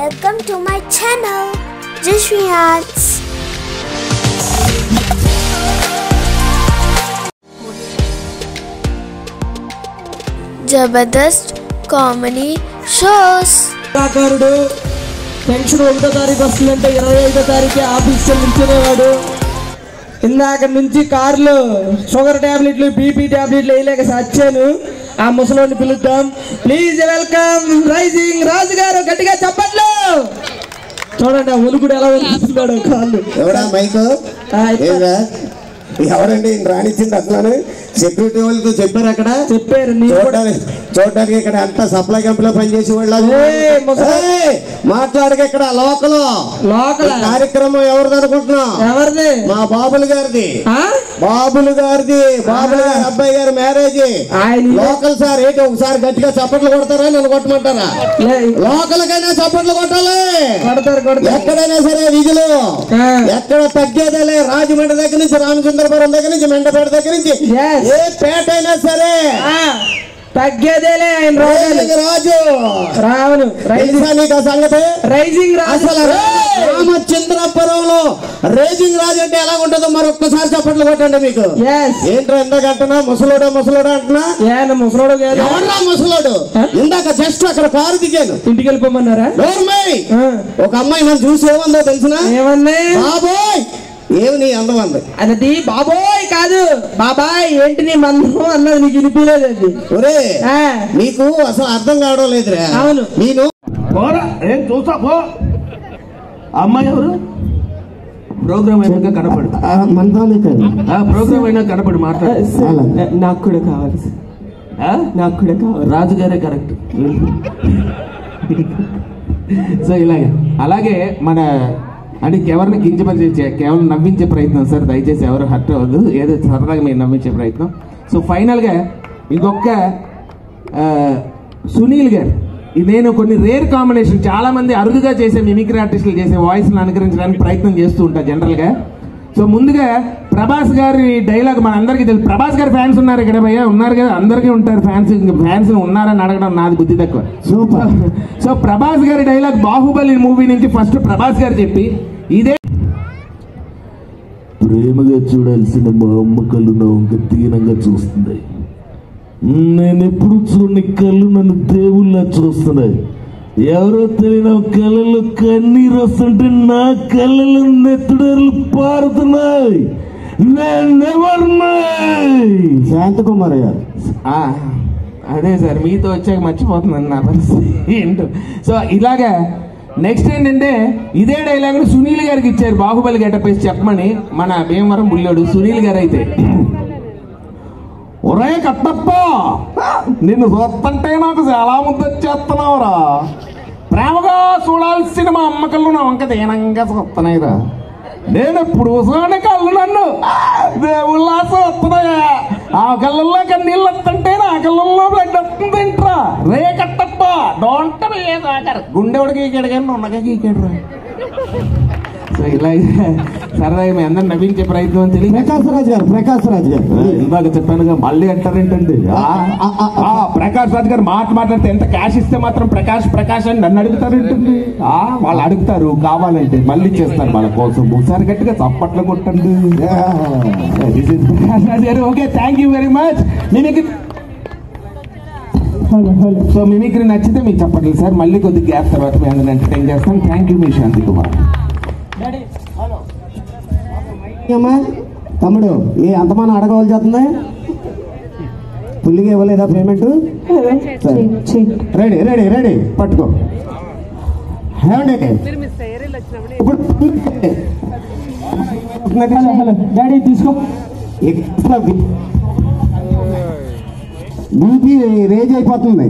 Welcome to my channel, Jishri Arts. Jabardast comedy shows. Pension 1వ తారీఖు వస్తుందంటే 25వ తారీఖు ఆఫీస్కి నిల్చునేవాడు. ఇందాక నుంచి కార్లో షుగర్ టాబ్లెట్లు బీపీ టాబ్లెట్లు వేయలేక సచ్చాను. ఆ ముసలోని పిలుద్దాం. ప్లీజ్ వెల్కమ్ రైజింగ్ రాజు గారు. గట్టిగా చెప్పట్లు. చూడండి ఆ ఉలుగుడు ఎలా వస్తున్నాడు కాళ్ళు. ఎవడా మైక్ ఎవరండి రాణించింది అసలు? సెక్యూరిటీ వాళ్ళతో చెప్పారు అక్కడ? చెప్పారు. చూడడానికి ఇక్కడ అంతా సప్లై కంపెనీలో పనిచేసే వాళ్ళు మాట్లాడక ఇక్కడ లోకల్ కార్యక్రమం ఎవరిది అనుకుంటున్నాం? ఎవరిది? మా బాబులు గారిది. బాబులు గారి అబ్బాయి గారి మ్యారేజ్. లోకల్ సార్ ఏంటి ఒకసారి గట్టిగా చప్పట్లు కొడతారా? నన్ను కొట్టమంటారా? లోకల్ కైనా చప్పట్లు కొట్టాలి. ఎక్కడైనా సరే విధులు ఎక్కడ తగ్గేదేలే. రాజమండ్రి దగ్గర నుంచి రామచంద్రపురం దగ్గర నుంచి మెండపేట దగ్గర నుంచి ఏ పేట అయినా సరే తగ్గేదేలే. ఆయన రాజు రావను సంగతి. రైజింగ్ రాజు రామచంద్రపురంలో రైజింగ్ రాజు అంటే ఎలా ఉంటుందో మరొక్కసారి చప్పట్లు కొట్టండి. మీకు ఏంట్రా ఇందాకంటున్నా ముసలోడు అంటున్నా? ముసలోడు ఎవరా ముసలోడు? ఇందాక జస్ట్ అక్కడ కారు దిగాను. ఇంటికి వెళ్ళిపోమన్నారా? ఒక అమ్మాయి మనం చూసి ఏమందో తెలిసిన? ఏమన్నా? బాబోయ్ ఏమి నీ అందం అంది. అది బాబోయ్ కాదు బాబాయ్ ఏంటి నీ మందం అన్నది. నీకు వినిపించలేదు అది. ఒరే నీకు అసలు అర్థం కావడం లేదురా. అవును నేను ఏం చూసా పో. అమ్మాయి ఎవరు? ప్రోగ్రామ్ అయినాక కనపడు. ప్రోగ్రామ్ అయినా కనపడు. మాట్లాడు. నాకు కూడా కావాలి. రాజుగారే కరెక్ట్. సో ఇలాగే అలాగే మన అంటే ఎవరిని కించపరిచే కేవలం నవ్వించే ప్రయత్నం సార్. దయచేసి ఎవరు హర్ట్ అవ్వద్దు. ఏదో సరదాగా మీరు నవ్వించే ప్రయత్నం. సో ఫైనల్గా ఇంకొక సునీల్ గారు. నేను కొన్ని రేర్ కాంబినేషన్ చాలా మంది అరుదుగా చేసే మిమిక్రీ ఆర్టిస్టులు చేసే వాయిస్ని అనుకరించడానికి ప్రయత్నం చేస్తూ ఉంటారు జనరల్గా. సో ముందుగా ప్రభాస్ గారి డైలాగ్ మన అందరికీ తెలుసు. ప్రభాస్ గారి ఫ్యాన్స్ ఉన్నారు ఇక్కడ భయ్యా, ఉన్నారు కదా, అందరికీ ఉంటారు ఫ్యాన్స్ ఉన్నారని అడగడం నాది బుద్ధి తక్కువ. సూపర్. సో ప్రభాస్ గారి డైలాగ్ బాహుబలి మూవీ నుంచి ఫస్ట్ ప్రభాస్ గారు చెప్పి ఇదే ప్రేమగా చూడాల్సిన మా అమ్మ కళ్ళు నా వంక దీనంగా చూస్తుంది. నేను ఎప్పుడు చూడని కళ్ళు నన్ను దేవుళ్ళ చూస్తున్నాయి. ఎవరో తెలియని కళ్ళలో కన్నీరు వస్తుంటే నా కళ్ళలో నెత్తుడర్లు పారుతున్నాయి. శాంతకుమార్ గారు అదే సార్ మీతో వచ్చాక మర్చిపోతున్నాను నా పరిస్థితి ఏంటో. సో ఇలాగా నెక్స్ట్ ఏంటంటే ఇదే డైలాగ్ సునీల్ గారికి ఇచ్చారు బాహుబలి గెటప్ వేసి చెప్పమని. మన భీమవరం బుల్లోడు సునీల్ గారు అయితే ఒరే కట్టప్ప నిన్ను చూస్తుంటే నాకు చాలా ముద్దొచ్చేస్తున్నావురా. ప్రేమగా చూడాల్సిన మా అమ్మకళ్ళు నా వంక దీనంగా చూస్తున్నాయిరా. నేను ఎప్పుడు చూసాను కళ్ళు నన్ను దేవుళ్ళ చూస్తున్నాయా. ఆ కళ్ళల్లో కన్నీళ్ళు వస్తుంటే నా కళ్ళల్లో బ్లడ్ వస్తుంది ఏంట్రా. రే కట్టప్ప డోంట్ గుండెవాడికి గీకాడు కానీ ఉన్నగా గీకాడు రా. సో ఇలా సరదాగా మీ అందరు నవ్వించే ప్రయత్నం తెలియదు. ప్రకాష్ రాజ్ గారు ఇందాక చెప్పానుగా మళ్ళీ అంటారేంటండి. ప్రకాష్ రాజ్ గారు మాట్లాడితే ఎంత క్యాష్ ఇస్తే మాత్రం ప్రకాష్ అని నన్ను అడుగుతారేంటండి. వాళ్ళు అడుగుతారు కావాలంటే మళ్ళీ చేస్తారు వాళ్ళ కోసం. ఒకసారి గట్టిగా చప్పట్లు కొట్టండి. ప్రకాష్ రాజ్ గారు okay thank you very much. So mimicry నచ్చితే మీకు చెప్పట్లేదు సార్. మళ్ళీ కొద్దిగా గ్యాప్ తర్వాత మీ అందరిని ఎంటర్టైన్ చేస్తాను. థ్యాంక్ యూ మీ శాంతి కుమార్. తమ్ముడు అంతమానం అడగవలసి వస్తుంది. పుల్లిగా ఇవ్వలేదా పేమెంట్? రెడీ రెడీ రెడీ పట్టుకో. ఇప్పుడు డాడీ తీసుకో. బీపీ రేజ్ అయిపోతుంది.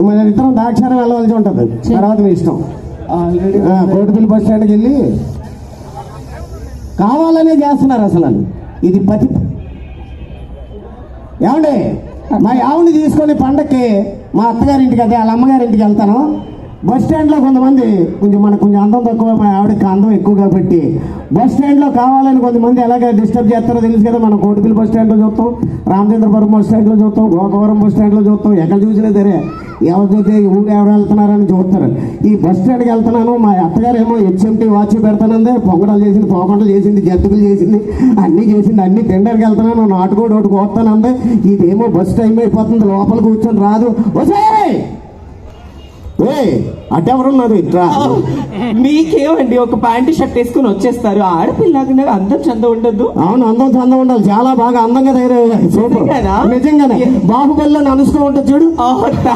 మన ఇద్దరం దాక్షారం వెళ్ళవలసి ఉంటుంది. తర్వాత మీ ఇష్టం. కోటిపల్లి బస్ స్టాండ్కి వెళ్ళి కావాలనే చేస్తున్నారు అసలు. ఇది పతి ఏమండి మా ఆవుని తీసుకొని పండక్కి మా అత్తగారింటికి అదే వాళ్ళ అమ్మగారింటికి వెళ్తాను. బస్ స్టాండ్లో కొంతమంది కొంచెం అందం తక్కువ, మా ఆవిడకి అందం ఎక్కువ కాబట్టి బస్ స్టాండ్లో కావాలని కొంతమంది ఎలాగ డిస్టర్బ్ చేస్తారో తెలుసు కదా. మనం కోటిపల్లి బస్ స్టాండ్లో చూస్తాం, రామచంద్రపురం బస్ స్టాండ్లో చూస్తాం, గోకవరం బస్ స్టాండ్లో చూస్తాం. ఎక్కడ చూసినా సరే ఎవరు చూస్తే ఊరు ఎవరు వెళ్తున్నారని చూస్తారు. ఈ బస్ స్టాండ్కి వెళ్తున్నాను, మా అత్తగారు ఏమో HMT వాచ్ పెడతానందే, పొంగడాలు చేసింది, పోకండలు చేసింది, జంతుకులు చేసింది, అన్నీ చేసింది. అన్నీ తినడానికి వెళ్తున్నాను, నాటుకోడి ఒకటి కోస్తానందే. ఇదేమో బస్ టైం అయిపోతుంది, లోపల కూర్చొని రాదు. అటెవరున్నారు ఇట్లా? మీకేమండి, ఒక ప్యాంటు షర్ట్ వేసుకుని వచ్చేస్తారు. ఆడపిల్లగా అందం చంద ఉండదు. అవును, అందం చంద ఉండాలి. చాలా బాగా అందంగా తయారయ్యాయి. సూపర్, నిజంగానే. బాహుబలిలో అనుష్క ఉంటుంది చూడు,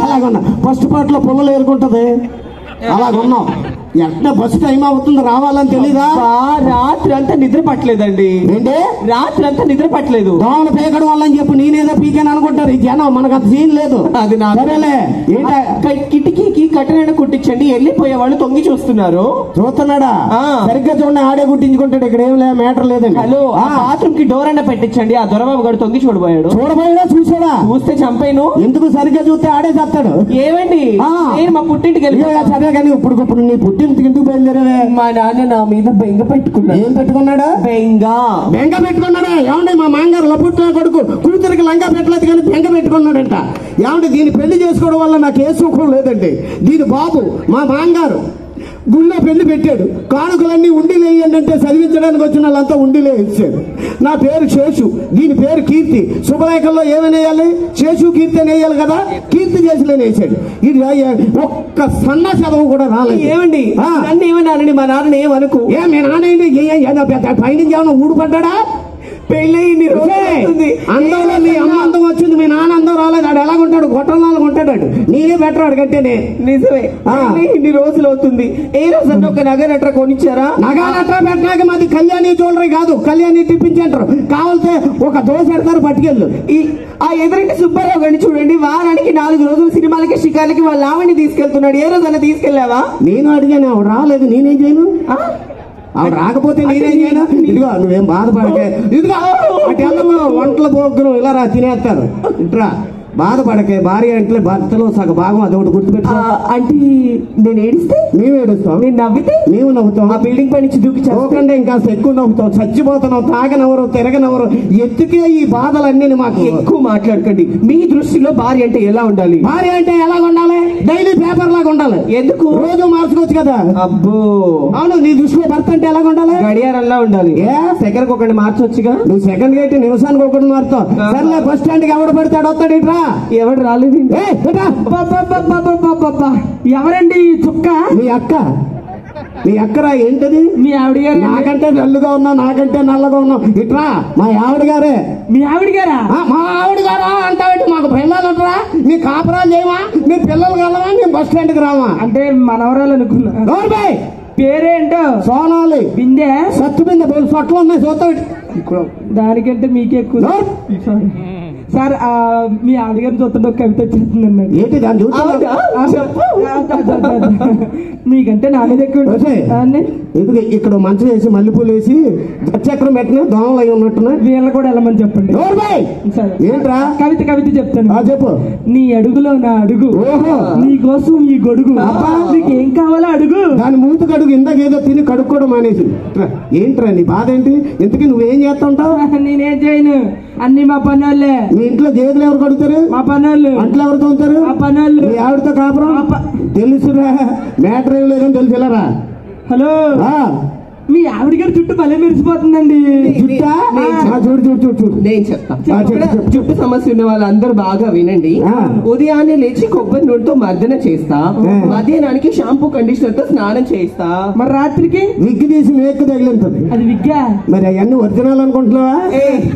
అలాగున్నా. ఫస్ట్ పార్ట్ లో పుల్లలు ఏరుకుంటది, అలాగున్నాం. ఎట్లా బస్సు టైం అవుతుంది, రావాలని తెలీదా? రాత్రి అంతా నిద్ర పట్టలేదండి. ఏంటి రాత్రి అంతా నిద్ర పట్టలేదు? దోమలు పీకడం వల్ల అని చెప్పి నేనేదో పీకాను అనుకుంటారు ఈ జనం. మనకు అంత సీన్ లేదు. అది నాదేలే. కిటికీకి కట్టెన కుట్టించండి, వెళ్ళిపోయే వాళ్ళు తొంగి చూస్తున్నారు. చూస్తున్నాడా? సరిగ్గా చూడండి, ఆడే కుట్టించుకుంటాడు. ఇక్కడ ఏం మ్యాటర్ లేదండి. హలో, బాత్రూమ్ కి డోర్ అన్న పెట్టించండి. ఆ దొరబాబు గారు తొంగి చూడబోయాడు. చూసాడా? చూస్తే చంపేను. ఎందుకు? సరిగ్గా చూస్తే ఆడే చెప్తాడు. ఏమండి, నేను మా పుట్టింటికి వెళ్ళి సరే కానీ ఇప్పుడు నీ పుట్టింటికి ఎందుకు బయలుదేరావే? మా నాన్న నా మీద బెంగ పెట్టుకున్నాడు. ఏం పెట్టుకున్నాడా? బెంగ పెట్టుకున్నాడా? ఏమండి, మా మాంగారు లపుట్ల కొడుకు కూతురికి లంగా పెట్టలేదు కానీ బెంగ పెట్టుకున్నాడంట. ఏమంటే దీన్ని పెళ్లి చేసుకోవడం వల్ల నాకు ఏ సుఖం లేదండి. దీని బాబు మా మాంగారు గుళ్ళో పెళ్లి పెట్టాడు. కానుకలన్నీ ఉండిలే వేయండి అంటే చదివించడానికి వచ్చిన వాళ్ళంతా ఉండిలే ఇచ్చాడు. నా పేరు శేషు, దీని పేరు కీర్తి. శుభలేఖల్లో ఏమైనా వేయాలి? శేషు కీర్తి అని వేయాలి కదా. కీర్తి చేసిలేని వేసాడు. ఇది ఒక్క సన్న చదువు కూడా రాలేదు. ఏమండి, నన్ను ఏమన్నానండి? మా నాన్న ఏమనుకు. మీ నాన్న పైనుంచి ఏమన్నా ఊడిపడ్డా? పెళ్ళయింది, అందంలో మీ అమ్మ అందం వచ్చింది, మీ నాన్న అందం రాలేదు. ఆడు ఎలాగుంటాడు? గొట్టంలాగా ఉంటాడు. నేనే బెటర్ ఆడు కంటేనే. నిజమే, ఇన్ని రోజులు అవుతుంది. ఏ రోజు ఒక నగ నట్ర కొనిచ్చారా? నగ నట్ర పెట్టడానికి మాది కళ్యాణి జ్యువెలరీ కాదు, కళ్యాణి టిప్పించంటారు. కావాలితే ఒక దోశ పెడతారు, పట్టుకెళ్ళు. ఆ ఎదురింటి సుబ్బారావు గారిని చూడండి, వారానికి 4 రోజులు సినిమాలకి షికార్లకి వాళ్ళ ఆవిని తీసుకెళ్తున్నాడు. ఏ రోజు అలా తీసుకెళ్లావా? నేను అడిగాను, ఆవిడ రాలేదు, నేనేం చేయను? ఆవిడ రాకపోతే నేనేం చేయను? ఇదిగో నువ్వేం బాధపడకే, ఇదిగో అటు వంటల పోగ్గురు ఇలా రా తినేస్తారు. ఇట్రా, బాధపడకే. భార్య అంటే భర్తలో సగ భాగం, అదొకటి గుర్తుపెట్టుకో. అంటే నేను ఏడిస్తే మేము ఏడుస్తాం, నేను నవ్వితే మేము నవ్వుతాం. ఆ బిల్డింగ్ పై నుంచి దూకి చదువుకంటే ఇంకా ఎక్కువ నవ్వుతాం. చచ్చిపోతున్నాం, తాగనవరు, తిరగనవరు. ఎత్తుకే ఈ బాధలన్నీ. మాకు ఎక్కువ మాట్లాడకండి. మీ దృష్టిలో భార్య అంటే ఎలా ఉండాలి? భార్య అంటే ఎలా ఉండాలి? డైలీ పేపర్ లాగా ఉండాలి. ఎందుకు? రోజు మార్చుకోవచ్చు కదా. అబ్బో, అవును. నీ దృష్టిలో భర్త అంటే ఎలా ఉండాలి? గడియారంలా ఉండాలి. సెకండ్ ఒకటి మార్చొచ్చుగా. నువ్వు సెకండ్ అయితే నిమిషానికి ఒకటి మారుతావు. సర్లే, బస్ స్టాండ్ కి ఎవడు పడతాడు వస్తాడు. ఇట్రా. ఎవడు రాలేదు. ఎవరండి చుక్క? మీ అక్క. మీ అక్కరా? ఏంటది? మీ ఆవిడ గారు. నాకంటే నల్లుగా ఉన్నావు, నాకంటే నల్లగా ఉన్నావు. ఇట్రా. మా ఆవిడ గారే. మీ ఆవిడ గారా? మా ఆవిడ గారా అంటావేంటి? మాకు పిల్లలు ఉంటారా? మీ కాపురాలు చేయమా? మీ పిల్లలు కలవా? మేము బస్ స్టాండ్ కి రావా? అంటే మనవరాలు అనుకున్నా. పేరేంటో? సోనాలి. బిందె? సత్తు బిందె. సొట్లు ఉన్నాయి, చూస్తాడు. దానికంటే మీకే ఎక్కువ. సార్, మీ ఆవిడగారిని చూస్తుంటే ఒక కవిత వచ్చేస్తుందన్నాడు. ఏంటి దాన్ని చూస్తా? మీకంటే నా మీద ఎక్కువ. ఎందుకు ఇక్కడ మంచం వేసి మల్లెపూలు వేసి చక్రం పెట్టిన దోమలు అయి ఉన్నట్టున్నా? వీళ్ళ కూడా వెళ్ళమని చెప్పండి. ఏంట్రా? కవిత చెప్తాను. చెప్పు. నీ అడుగులో నా అడుగు, నీ కోసం ఈ గొడుగు, నీకేం కావాలో అడుగు. దాని మూతకు అడుగు. ఇందాక ఏదో తిని కడుక్కోవడం మానేసి. ఏంట్రా నీ బాధ ఏంటి? ఇంతకీ నువ్వేం చేస్తుంటావు? నేనేం చేయను, అన్ని మా పనులే. మీ ఇంట్లో గేదెలు ఎవరు కడుగుతారు? మా పనులు. అంట్లో ఎవరు తోముతారు? మా పనులు. మీ ఆవిడతో కాపురం? తెలుసురా, మ్యాటర్ ఏం లేదని తెలుసురా. హలో, మీ ఆవిడ గారు చుట్టూ భలే మెరిసిపోతుందండి. నేను చెప్తా. చుట్టూ సమస్య ఉన్న వాళ్ళందరూ బాగా వినండి. ఉదయాన్నే లేచి కొబ్బరి నూనెతో మర్దన చేస్తా, మధ్యాహ్నానికి షాంపూ కండిషనర్ తో స్నానం చేస్తా, మరి రాత్రికి విగ్గు తీసి మేకు తగిలింటది. అది విగ్గా? మరి అవన్నీ ఒరిజినల్ అనుకుంటున్నావా?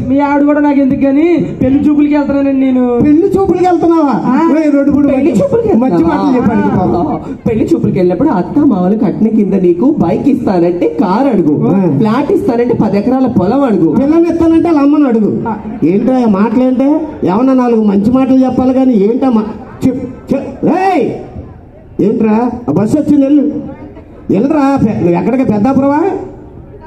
మీ ఆవిడ కూడా నాకు ఎందుకు కానీ పెళ్లి చూపులకి వెళ్తానండి నేను. పెళ్లి చూపులకి వెళ్తున్నావా? పెళ్లి చూపులకి మంచి మాటలు చెప్పాను. పెళ్లి చూపులకి వెళ్ళినప్పుడు అత్త మామలు కట్టిన కింద నీకు బైక్ ఇస్తానంటే కారు అడుగు, ఫ్లాట్ ఇస్తానంటే 10 ఎకరాల పొలం అడుగు, పిల్లలు ఇస్తానంటే వాళ్ళ అమ్మను అడుగు. ఏంటో మాటలేంటే? ఏమన్నా 4 మంచి మాటలు చెప్పాలి కానీ ఏంటమ్మా? ఏంట్రా బస్సు వచ్చింది, వెళ్ళు వెళ్ళరా. నువ్వు ఎక్కడికి? పెద్దాపురమా?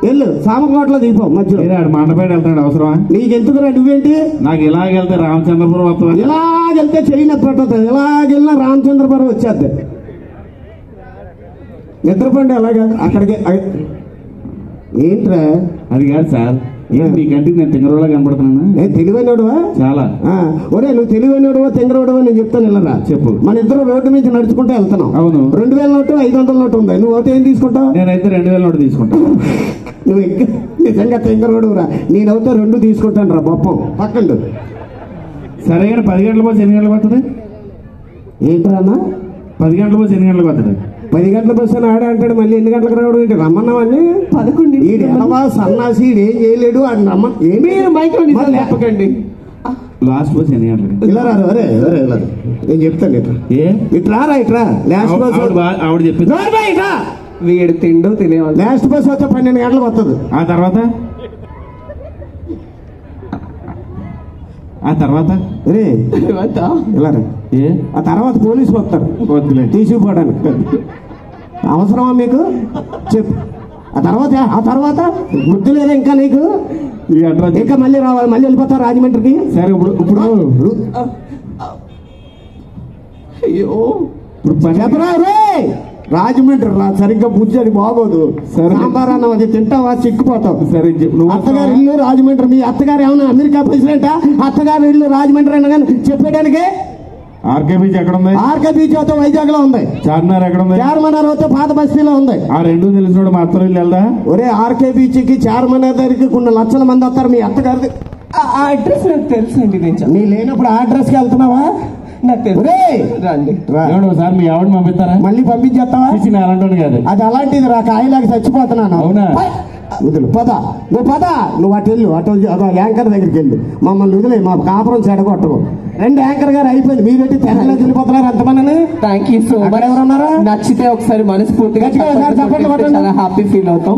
వెళ్ళు, సామకోటలో దిగిపో. మధ్యలో మండపేట వెళ్తాడు. అవసరమా నీకెందుకురా? నువ్వేంటి? నాకు ఇలాగెళ్తే రామచంద్రపురం వస్తుంది. ఇలాగెళ్తే చేయనప్పటి ఇలాగెళ్ళినా రామచంద్రపురం వచ్చేద్ది. నిద్రపోండి అలాగా అక్కడికి. ఏంట్రా అది కాదు సార్, మీ కంటికి నేను తింగరోలా కనపడుతున్నాను. తెలివైనడువా చాలా. ఒరే నువ్వు తెలివైనడువా తింగరోడవా నేను చెప్తాను ఇలా చెప్పు. మన ఇద్దరు రోడ్డు నుంచి నడుచుకుంటూ వెళ్తున్నాం. అవును. 2000 నోటు 500 నోటు ఉంది. నువ్వు ఒకటి ఏం తీసుకుంటావు? నేనైతే 2000 నోటు తీసుకుంటాను. నువ్వు ఇంకా నిజంగా తింగరోడురా. నేనైతే 2 తీసుకుంటాను రా బొప్పం పక్కండు. సరే కానీ 10 గంటల బస్సు ఎన్ని గంటలకు వస్తుంది? ఏంట్రా అన్న 10 గంటల బస్సు ఎన్ని గంటలకు వస్తుంది? 10 గంటల బస్సు అని ఆడే అంటాడు. మళ్ళీ ఎన్ని గంటలకు రావడం ఏంటి? రమ్మన్నావని 11 ఈడు ఎలవా సన్నాసి ఈడు ఏం చేయలేడు అని రమ్మ. ఏమీ లేపకండి. లాస్ట్ బస్ ఎన్ని గంటలకు? ఇలా రారు. అరే అరే ఇలా నేను చెప్తాను. ఇట్రా ఇట్రా లాస్ట్ బస్ ఆవిడ చెప్పింది. ఇట్రా వీడు తిండు తినేవాళ్ళు. లాస్ట్ బస్ వస్తే 12 గంటలకు వస్తుంది. ఆ తర్వాత రే ఇలా రా. ఆ తర్వాత పోలీసులు వస్తారు తీసుకుపోవడానికి. అవసరమా మీకు? చెప్పు. ఆ తర్వాత గుర్తు లేదా ఇంకా నీకు? ఇంకా మళ్ళీ రావాలి, మళ్ళీ వెళ్ళిపోతావు రాజమండ్రికి. సరే ఇప్పుడు చెప్పరా రే. రాజమండ్రి రా, సరిగ్గా బుజ్జది బాగోదు. సాంబార్ అన్నం అది తింటావా చిక్కుపోతావు. సరే అత్తగారి ఇల్లు రాజమండ్రి. మీ అత్తగారు ఏమన్నా అమెరికా ప్రెసిడెంటా? అత్తగారి ఇల్లు రాజమండ్రి అయినా కానీ చెప్పేయడానికి. ఆర్కే బీచ్ ఎక్కడ ఉంది? ఆర్కే బీచ్ అయితే వైజాగ్ లో ఉంది. చార్మినార్ ఎక్కడ ఉంది? చార్మినార్ అయితే పాత బస్తీలో ఉంది. ఆ రెండు తెలిసినోడు మా అత్తలు వెళ్దా? ఒరే ఆర్కే బీచ్ కి చార్మినార్ దగ్గరికి కొన్ని లక్షల మంది వస్తారు. మీ అత్తగారిది ఆ అడ్రస్ నాకు తెలుసండి. నీ లేనప్పుడు ఆ అడ్రస్ కి వెళ్తున్నావా? నాకు తెలుసు. రండి సార్ మీ ఆవిడ పంపిస్తారా? మళ్ళీ పంపించేస్తావా? అలాంటి కాదు, అది అలాంటిది రా. కాయలాగా చచ్చిపోతున్నాను. అవునా? వదులు పద. నువ్వు అటు వెళ్ళు. అటు యాంకర్ దగ్గరికి వెళ్ళు. మమ్మల్ని వదిలే. మా కాపురం చెడగొట్టవు. 2 యాంకర్ గారు అయిపోయింది. మీరేంటి తెరలో వెళ్ళిపోతున్నారు ఎంతమంది? Thank you so much. ఎవరన్నారా? నచ్చితే ఒకసారి మనస్ఫూర్తిగా చాలా హ్యాపీ ఫీల్ అవుతాం.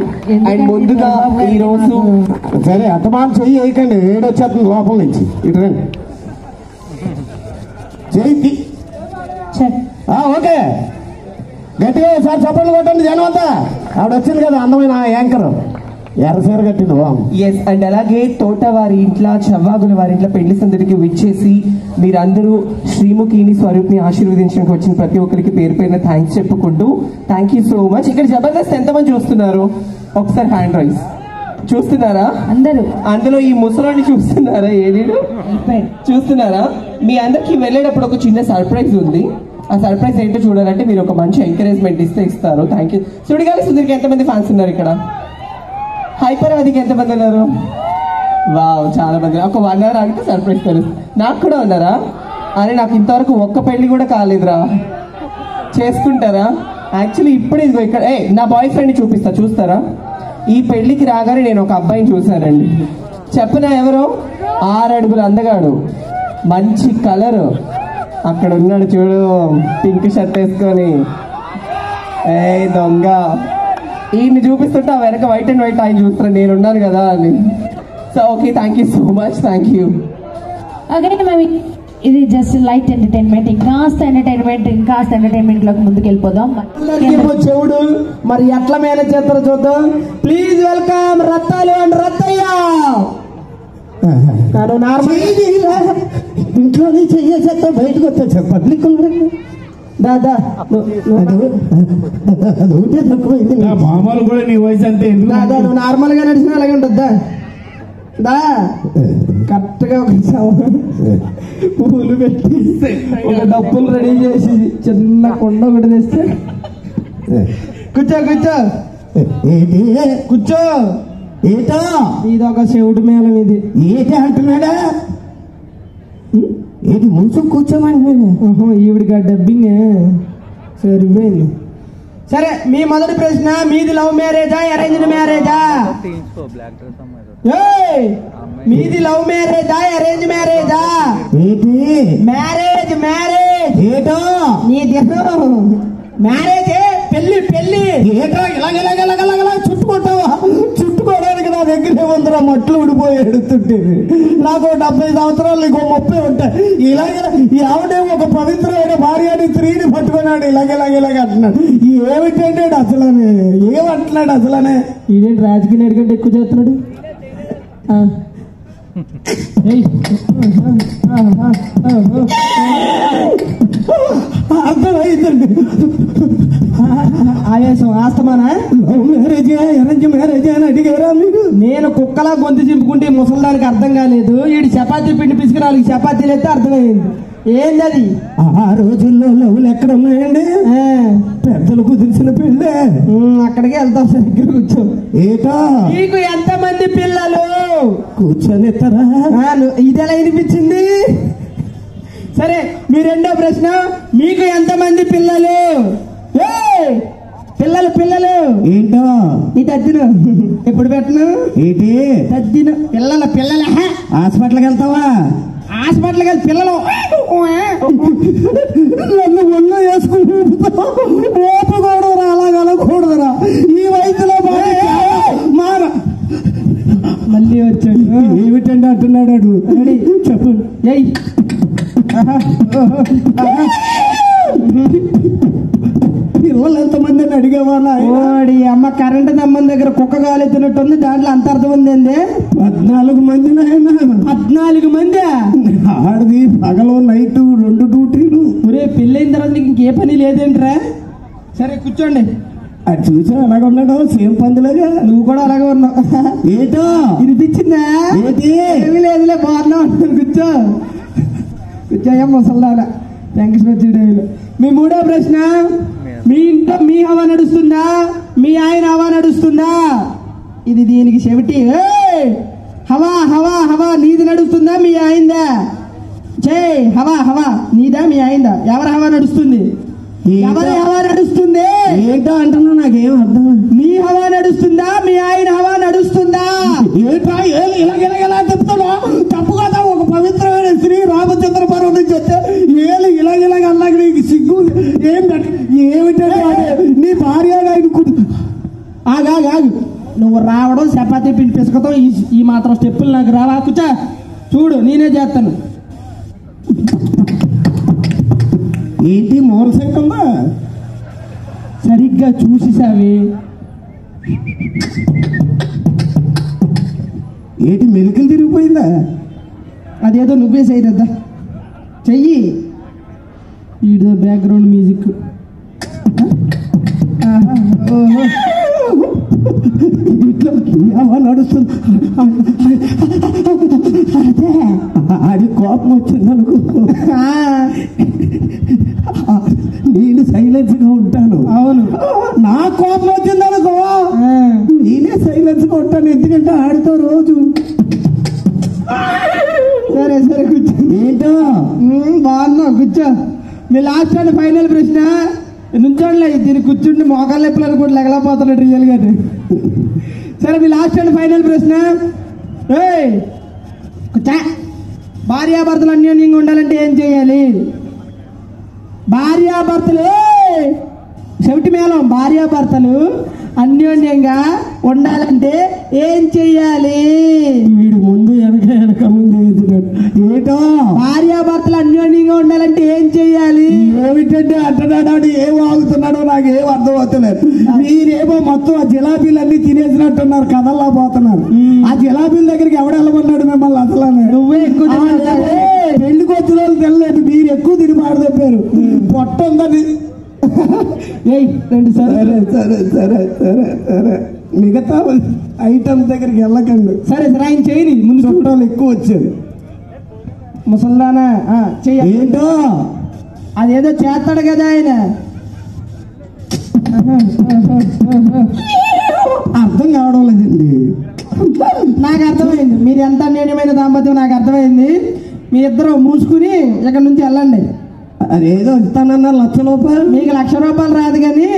అండ్ ముందుగా ఈ రోజు సరే అత్తమానం చెయ్యి వేయకండి. ఏడొచ్చేస్తుంది లోపల నుంచి. ఇటు రండి. చెయ్యి ఓకే. గట్టిగా ఒకసారి చప్పట్లు కొట్టండి జనం అంతా. ఆవిడ వచ్చింది కదా అందమైన యాంకర్. ఎర్రసీర కట్టింది బాగుంది. ఎస్. అండ్ అలాగే తోట వారి ఇంట్లో చవ్వాగుల వారి ఇంట్లో పెళ్లి సందడికి విచ్చేసి మీరందరూ శ్రీముఖిని స్వరూప్ని ఆశీర్వదించడానికి వచ్చిన ప్రతి ఒక్కరికి పేరు పేరున థ్యాంక్స్ చెప్పుకుంటూ థ్యాంక్ యూ సో మచ్. ఇక్కడ జబర్దస్త్ ఎంతమంది చూస్తున్నారు? ఒకసారి హ్యాండ్ రైజ్. చూస్తున్నారా అందరూ? అందులో ఈ ముసలాన్ని చూస్తున్నారా? ఏది చూస్తున్నారా? మీ అందరికి వెళ్ళేటప్పుడు ఒక చిన్న సర్ప్రైజ్ ఉంది. ఆ సర్ప్రైజ్ ఏంటో చూడాలంటే మీరు ఒక మంచి ఎంకరేజ్మెంట్ ఇస్తారు. Thank you. సుడిగాలి సుధీర్కి ఎంతమంది ఫ్యాన్స్ ఉన్నారు ఇక్కడ? హైపరాదికి ఎంతమంది ఉన్నారు? వావ్, చాలా మంది. ఒక 1 hour ఆగితే సర్ప్రైజ్ తెలుస్తుంది. నాకు కూడా ఉన్నారా? అరే నాకు ఇంతవరకు ఒక్క పెళ్లి కూడా కాలేదురా. చేసుకుంటారా? యాక్చువల్లీ ఇప్పుడు ఇదిగో ఇక్కడ నా బాయ్ ఫ్రెండ్ని చూస్తారా? ఈ పెళ్లికి రాగానే నేను ఒక అబ్బాయిని చూశానండి. చెప్పనా ఎవరో? 6 అడుగులు అందగాడు, మంచి కలరు. అక్కడ ఉన్నాడు చూడు, పింక్ షర్ట్ వేసుకొని. దొంగ. ఈయన్ని చూపిస్తుంటే ఆ వెనక వైట్ అండ్ వైట్ ఆయన చూస్తున్నాను, నేను ఉన్నాను కదా అని. So okay, thank you so much. Thank you. ఇది జస్ట్ లైట్ ఎంటర్టైన్మెంట్. ఇంకాస్త ఎంటర్టైన్మెంట్ లోకి ముందుకు వెళ్ళిపోదాం. చెవుడు మరి ఎట్లా మేనేజ్ చేస్తారో చూద్దాం. Please welcome Rattalu and Rattaiah. ఇంట్లోనే చెయ్యేసేస్తా బయటకు వచ్చా పబ్లిక్ దాదా మామూలు కూడా నీ వయసు అంతే. దాదా నువ్వు నార్మల్ గా నడిచినా అలాగే ఉంటుందా? దా కరెక్ట్గా ఒక పూలు పెట్టి ఒక డబ్బులు రెడీ చేసి చిన్న కొండ ఒకటి తెస్తే కూర్చో. ఏటా ఇది ఒక చెవుడు మేళం. ఇది ఏటి అంటున్నాడా? ఏది ముందు కూర్చోమని ఈవిడిగా డబ్బింగ్ సరిపోయింది. సరే, మీ మొదటి ప్రశ్న, మీది లవ్ మ్యారేజా అరేంజ్డ్ మ్యారేజా? మీది లవ్ మ్యారేజా అరేంజ్ మ్యారేజా? మ్యారేజ్ ఏటో నీది మ్యారేజ్ పెళ్లి ఏటో ఇలాగ చుట్టుకుంటావా? చుట్టుకోవడానికి నా దగ్గరే ఉందిరా. మట్లు ఊడిపోయి ఎడుతుంటే నాకు 70 సంవత్సరాలు, నీకు 30 ఉంటాయి. ఇలాగే ఆవిడే ఒక పవిత్రమైన భార్యని స్త్రీని పట్టుకున్నాడు. ఇలాగే అంటున్నాడు. ఏమిటంటే అసలనే ఏమంటున్నాడు అసలనే? ఇదేంటి రాజకీయ నాయుడు కంటే ఎక్కువ చేస్తున్నాడు? అర్థమైందండి. ఆవేశం ఆస్తమానా? మ్యారేజ్ అని అడిగారా మీరు? నేను కుక్కలా గొంతు చింపుకుంటే ముసలిదానికి అర్థం కాలేదు. వీడి చపాతీ పిండి పిసికి 4 చపాతీలు అయితే అర్థమైంది. ఏంది అది? ఆ రోజుల్లో లవ్లు ఎక్కడ ఉన్నాయండి? పెద్దలు కుదిరిసిన పెళ్ళే. అక్కడికి వెళ్తాం. సరిగ్గా కూర్చో. ఏటా నీకు ఎంతమంది పిల్లలు? కూర్చొనిస్తారా? ఇది ఎలా వినిపించింది? సరే, మీ రెండో ప్రశ్న, మీకు ఎంతమంది పిల్లలు? పిల్లలు పిల్లలు ఏంటో ఈ తద్దిను ఎప్పుడు పెట్టను? ఏంటి తద్దిను? పిల్లల హాస్పిటల్కి వెళ్తావా? హాస్పిటల్కి వెళ్ళి పిల్లలు నన్ను ఒళ్ళో వేసుకుని ఓపకూడదురా, అలాగలకూడదురా. ఈ వయసులో మార మళ్ళీ వచ్చాడు. ఏమిటండి అంటున్నాడు? చెప్పు. పిల్లలు ఎంతమంది అని అడిగావా? ఓడి అమ్మ, కరెంటు దమ్మని దగ్గర కుక్క గాలెత్తినట్టుంది. దాంట్లో అంత అర్థం ఉందండి. 14 మంది నాయన. 14 మంది? ఆడది పగలు నైట్ 2 డ్యూటీలు. ఒరే, పెళ్ళైన తర్వాత నీకు ఇంకే పని లేదేంట్రా? సరే కూర్చోండి. అది చూసా అలాగ ఉన్నాడు, సేమ్ పందులాగా. నువ్వు కూడా అలాగే ఉన్నావు. ఏటో వినిపించిందా? ఏమీ లేదులే, బాగున్నావు. కూర్చో కూర్చోయా ముసల్దానా. వెంకటేశ్వర. మీ మూడో ప్రశ్న, మీ ఇంట్లో మీ హవా నడుస్తుందా, మీ ఆయన హవా నడుస్తుందా? ఇది దీనికి చెవిటి. హవా హవా హవా నీది నడుస్తుందా, మీ ఆయిందా? జై హవా హవా నీదా, మీ ఆయిందా? ఎవరి హవా నడుస్తుంది? ఎవరి హవా నడుస్తుంది? ఏంటో అంటున్నా, నాకేం అర్థం. నీ హవా నడుస్తుందా, మీ ఆయన హవా నడుస్తుందా? ఏంటా ఇలాగెలా చెప్తాను? తప్పు కదా. ఒక పవిత్రమైన శ్రీ రామచంద్ర పర్వం నుంచి వస్తే ఏలు ఇలాగ అన్నాక నీకు సిగ్గు ఏమిటంటే నీ భార్య ఆగు. నువ్వు రావడం, చపాతీ పిండి పిసుకతో ఈ మాత్రం స్టెప్పులు నాకు రావా? కూర్చో, చూడు నేనే చేస్తాను. ఏంటి మూల సంఖ్య సరిగ్గా చూసేసావి. ఏంటి మెలికలు తిరిగిపోయిందా? అదేదో నువ్వే చేయరద్దా, చెయ్యి. ఈడో బ్యాక్గ్రౌండ్ మ్యూజిక్. నడుస్తుంది. అది కోపం వచ్చిందనుకో, నేను సైలెన్స్ గా ఉంటాను. అవును, నా కోపం వచ్చిందనుకో నేనే సైలెన్స్ గా ఉంటాను. ఎందుకంటే ఆడితో రోజు. సరే కూర్చో. ఏంటో బాగున్నావు, కూర్చో. మీ లాస్ట్ అండ్ ఫైనల్ ప్రశ్న, నుంచోండి. దీన్ని కూర్చుండి మోకాళ్ళ ఎప్పుడని కూడా లెగలేకపోతున్నాడు రియల్ గా. సరే, మీ లాస్ట్ అండ్ ఫైనల్ ప్రశ్న, భార్యాభర్తలు అన్యోన్యంగా ఉండాలంటే ఏం చేయాలి? భార్యాభర్తలు చెవిటి మేళం. భార్యాభర్తలు అన్యోన్యంగా ఉండాలంటే ఏం చెయ్యాలి? వీడు ముందు వెనక ముందు ఏటో. భార్యాభర్తలు అన్యోన్యంగా ఉండాలంటే ఏం చెయ్యాలి? ఏమిటంటే అంటున్నాడు, ఏం వాగుతున్నాడో నాకు ఏం అర్థం అవుతలేదు. మీరేమో మొత్తం ఆ జిలాబీలన్నీ తినేసినట్టున్నారు, కథల్లా పోతున్నారు. ఆ జిలాబీల దగ్గరికి ఎవడు వెళ్ళమన్నాడు మిమ్మల్ని? అసలు నువ్వే ఎక్కువ పెళ్లికి వచ్చిన వాళ్ళు తెలియలేదు, మీరు ఎక్కువ తిని మాడదప్పారు. పొట్ట ఉందని. సరే మిగతా ఐటమ్స్ దగ్గరికి వెళ్ళకండి. సరే ఆయన చేయని. ముందు చుట్టాలు ఎక్కువ వచ్చారు. ముసల్దానా ఏంటో అదేదో చేస్తాడు కదా ఆయన. అర్థం కావడం లేదండి. నాకు అర్థమైంది. మీరు ఎంత అన్యోన్యమైన దాంపత్యం నాకు అర్థమైంది. మీ ఇద్దరు మూసుకుని ఇక్కడ నుంచి వెళ్ళండి. అదేదో ఇస్తానన్నారు 1,00,000 రూపాయలు. మీకు 1,00,000 రూపాయలు రాదు కానీ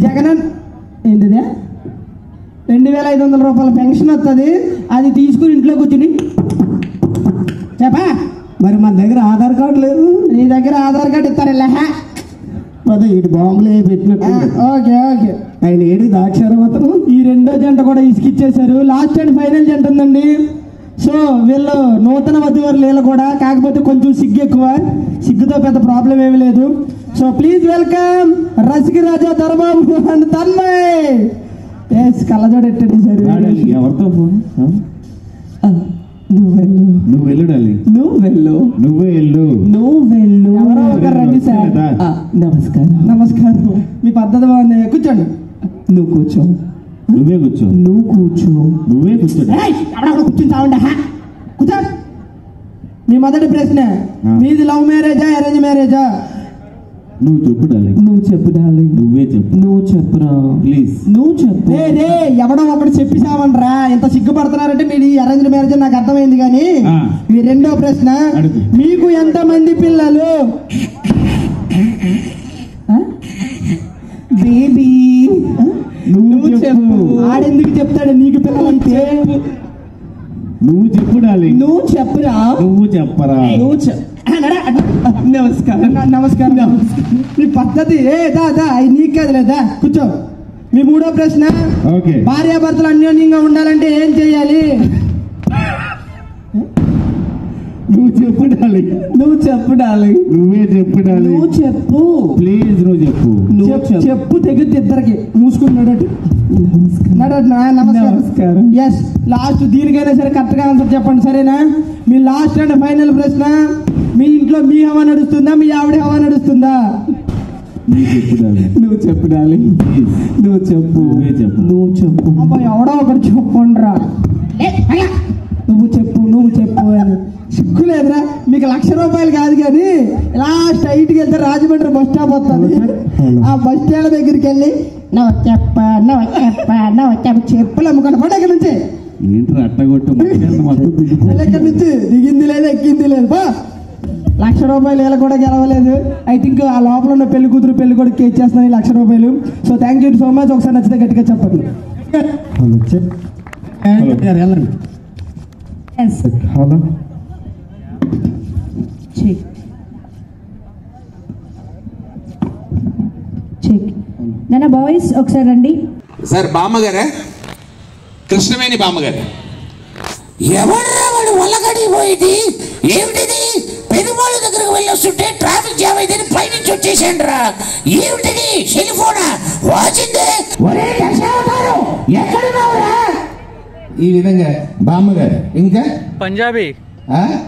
జగన్ ఏంటిదే 2,500 రూపాయల పెన్షన్ వస్తుంది. అది తీసుకుని ఇంట్లో కూర్చుని చెప్పా. మరి మన దగ్గర ఆధార్ కార్డు లేదు. నీ దగ్గర ఆధార్ కార్డు ఇస్తారు. అదే ఇటు బాంబులే పెట్టినట్టు. ఓకే ఆయన ఏడు దాక్షారం అతను. ఈ రెండో జంట కూడా ఇసుకిచ్చేశారు. లాస్ట్ అండ్ ఫైనల్ జంట ఉందండి. సో వీళ్ళు నూతన వధువరులు వీళ్ళు కూడా, కాకపోతే కొంచెం సిగ్గు ఎక్కువ. సిగ్గుతో పెద్ద ప్రాబ్లం ఏమీ లేదు. So please welcome Rasika Raja Dorababu and Tanmay. కళ్ళజోడు ఎట్టండి సార్. ఎవరితో ఫోన్? నువ్వు వెళ్ళు. నువ్వు వెళ్ళు డార్లింగ్. నువ్వు వెళ్ళు. నువ్వే వెళ్ళు. నువ్వు వెళ్ళు. ఎవరో ఒకరు రండి సార్. నమస్కారం. నమస్కారం. మీ పద్ధతి బాగుంది. కూర్చోండి. నువ్వు కూర్చో. నువ్వే కూర్చో. నువ్వు కూర్చో. నువ్వే కూర్చో. కూర్చుంటావుండ. కూర్చో. మీ మొదటి ప్రశ్న, మీది లవ్ మ్యారేజా అరేంజ్ మ్యారేజా? నువ్వు చెప్పు డార్లింగ్. నువ్వు చెప్పు డార్లింగ్. నువ్వే చెప్పు. నువ్వు చెప్పురా ప్లీజ్. నువ్వు చెప్పు. రే ఎవడో ఒకటి చెప్పిసావనరా. ఇంత సిగ్గుపడుతున్నారంటే మీది అరేంజ్ మ్యారేజ్ నాకు అర్థమైంది. కానీ మీ రెండో ప్రశ్న, మీకు ఎంతమంది పిల్లలు? బేబీ నువ్వు చెప్పు. ఆడెందుకు చెప్తాడు నీకు పిల్లలంటే? నువ్వు చెప్పు డార్లింగ్. నువ్వు చెప్పురా. నువ్వు చెప్పరా. నువ్వు నమస్కారం. నమస్కారం. మీ పద్ధతి నీకు కాదు లేదా? కూర్చో. మీ మూడో ప్రశ్న, భార్యాభర్తలు అన్యోన్యంగా ఉండాలంటే ఏం చెయ్యాలి? నువ్వు చెప్పు డార్లింగ్. నువ్వు చెప్పు డార్లింగ్. నువ్వే చెప్పు డార్లింగ్. నువ్వు చెప్పు ప్లీజ్. నువ్వు చెప్పు. చెప్పు తెగుద్ది ఇద్దరికి. మూసుకున్నాడు. నమస్కారం. ఎస్, లాస్ట్ దీనికైనా సరే కరెక్ట్ గా ఆన్సర్ చెప్పండి, సరేనా? మీ లాస్ట్ అండ్ ఫైనల్ ప్రశ్న, మీ ఇంట్లో మీ హవా నడుస్తుందా మీ ఆవిడ హవా నడుస్తుందా? నువ్వు చెప్పు డార్లింగ్. నువ్వు చెప్పు. నువ్వు చెప్పు. అబ్బాయి ఎవడో ఒకటి చెప్పండిరా. నువ్వు చెప్పు. నువ్వు చెప్పు అని సిగ్గు లేదురా మీకు? ₹1,00,000 కాదు కానీ ఇలా స్ట్రైట్కి వెళ్తే రాజమండ్రి బస్ స్టాప్ వస్తుంది. ఆ బస్ స్టాండ్ దగ్గరికి వెళ్ళి చెప్పులు అమ్ముకొని పడ ఎక్కడి నుంచి ఎక్కడి నుంచి దిగింది లేదు ఎక్కింది లేదు. ₹1,00,000 ఇలా కూడా గెలవలేదు. ఐ థింక్ ఆ లోపల ఉన్న పెళ్లి కూతురు పెళ్లి కూడా ఇచ్చేస్తున్నాయి ₹1,00,000. So thank you so much. ఒకసారి నచ్చితే గట్టిగా చెప్పండి. వెళ్ళండి. హలో నాన్న బాయ్స్ ఒకసారి రండి. సార్ బామ్మగారే, కృష్ణవేణి బామ్మగారు. ఎవర్రా వాడు వల్లగడి పోయింది? ఏమిటిది? పెరుమాళ దగ్గరకు వెళ్ళొస్తుంటే ట్రాఫిక్ జామ్ అయితే పైనుంచి వచ్చేసాడు రా. ఏమిటిది? సెల్ ఫోనా? వాచిందే? ఒరే దశావతారం ఎక్కడున్నావురా? ఈ విధంగా బామ్మగారు. ఇంకా పంజాబీ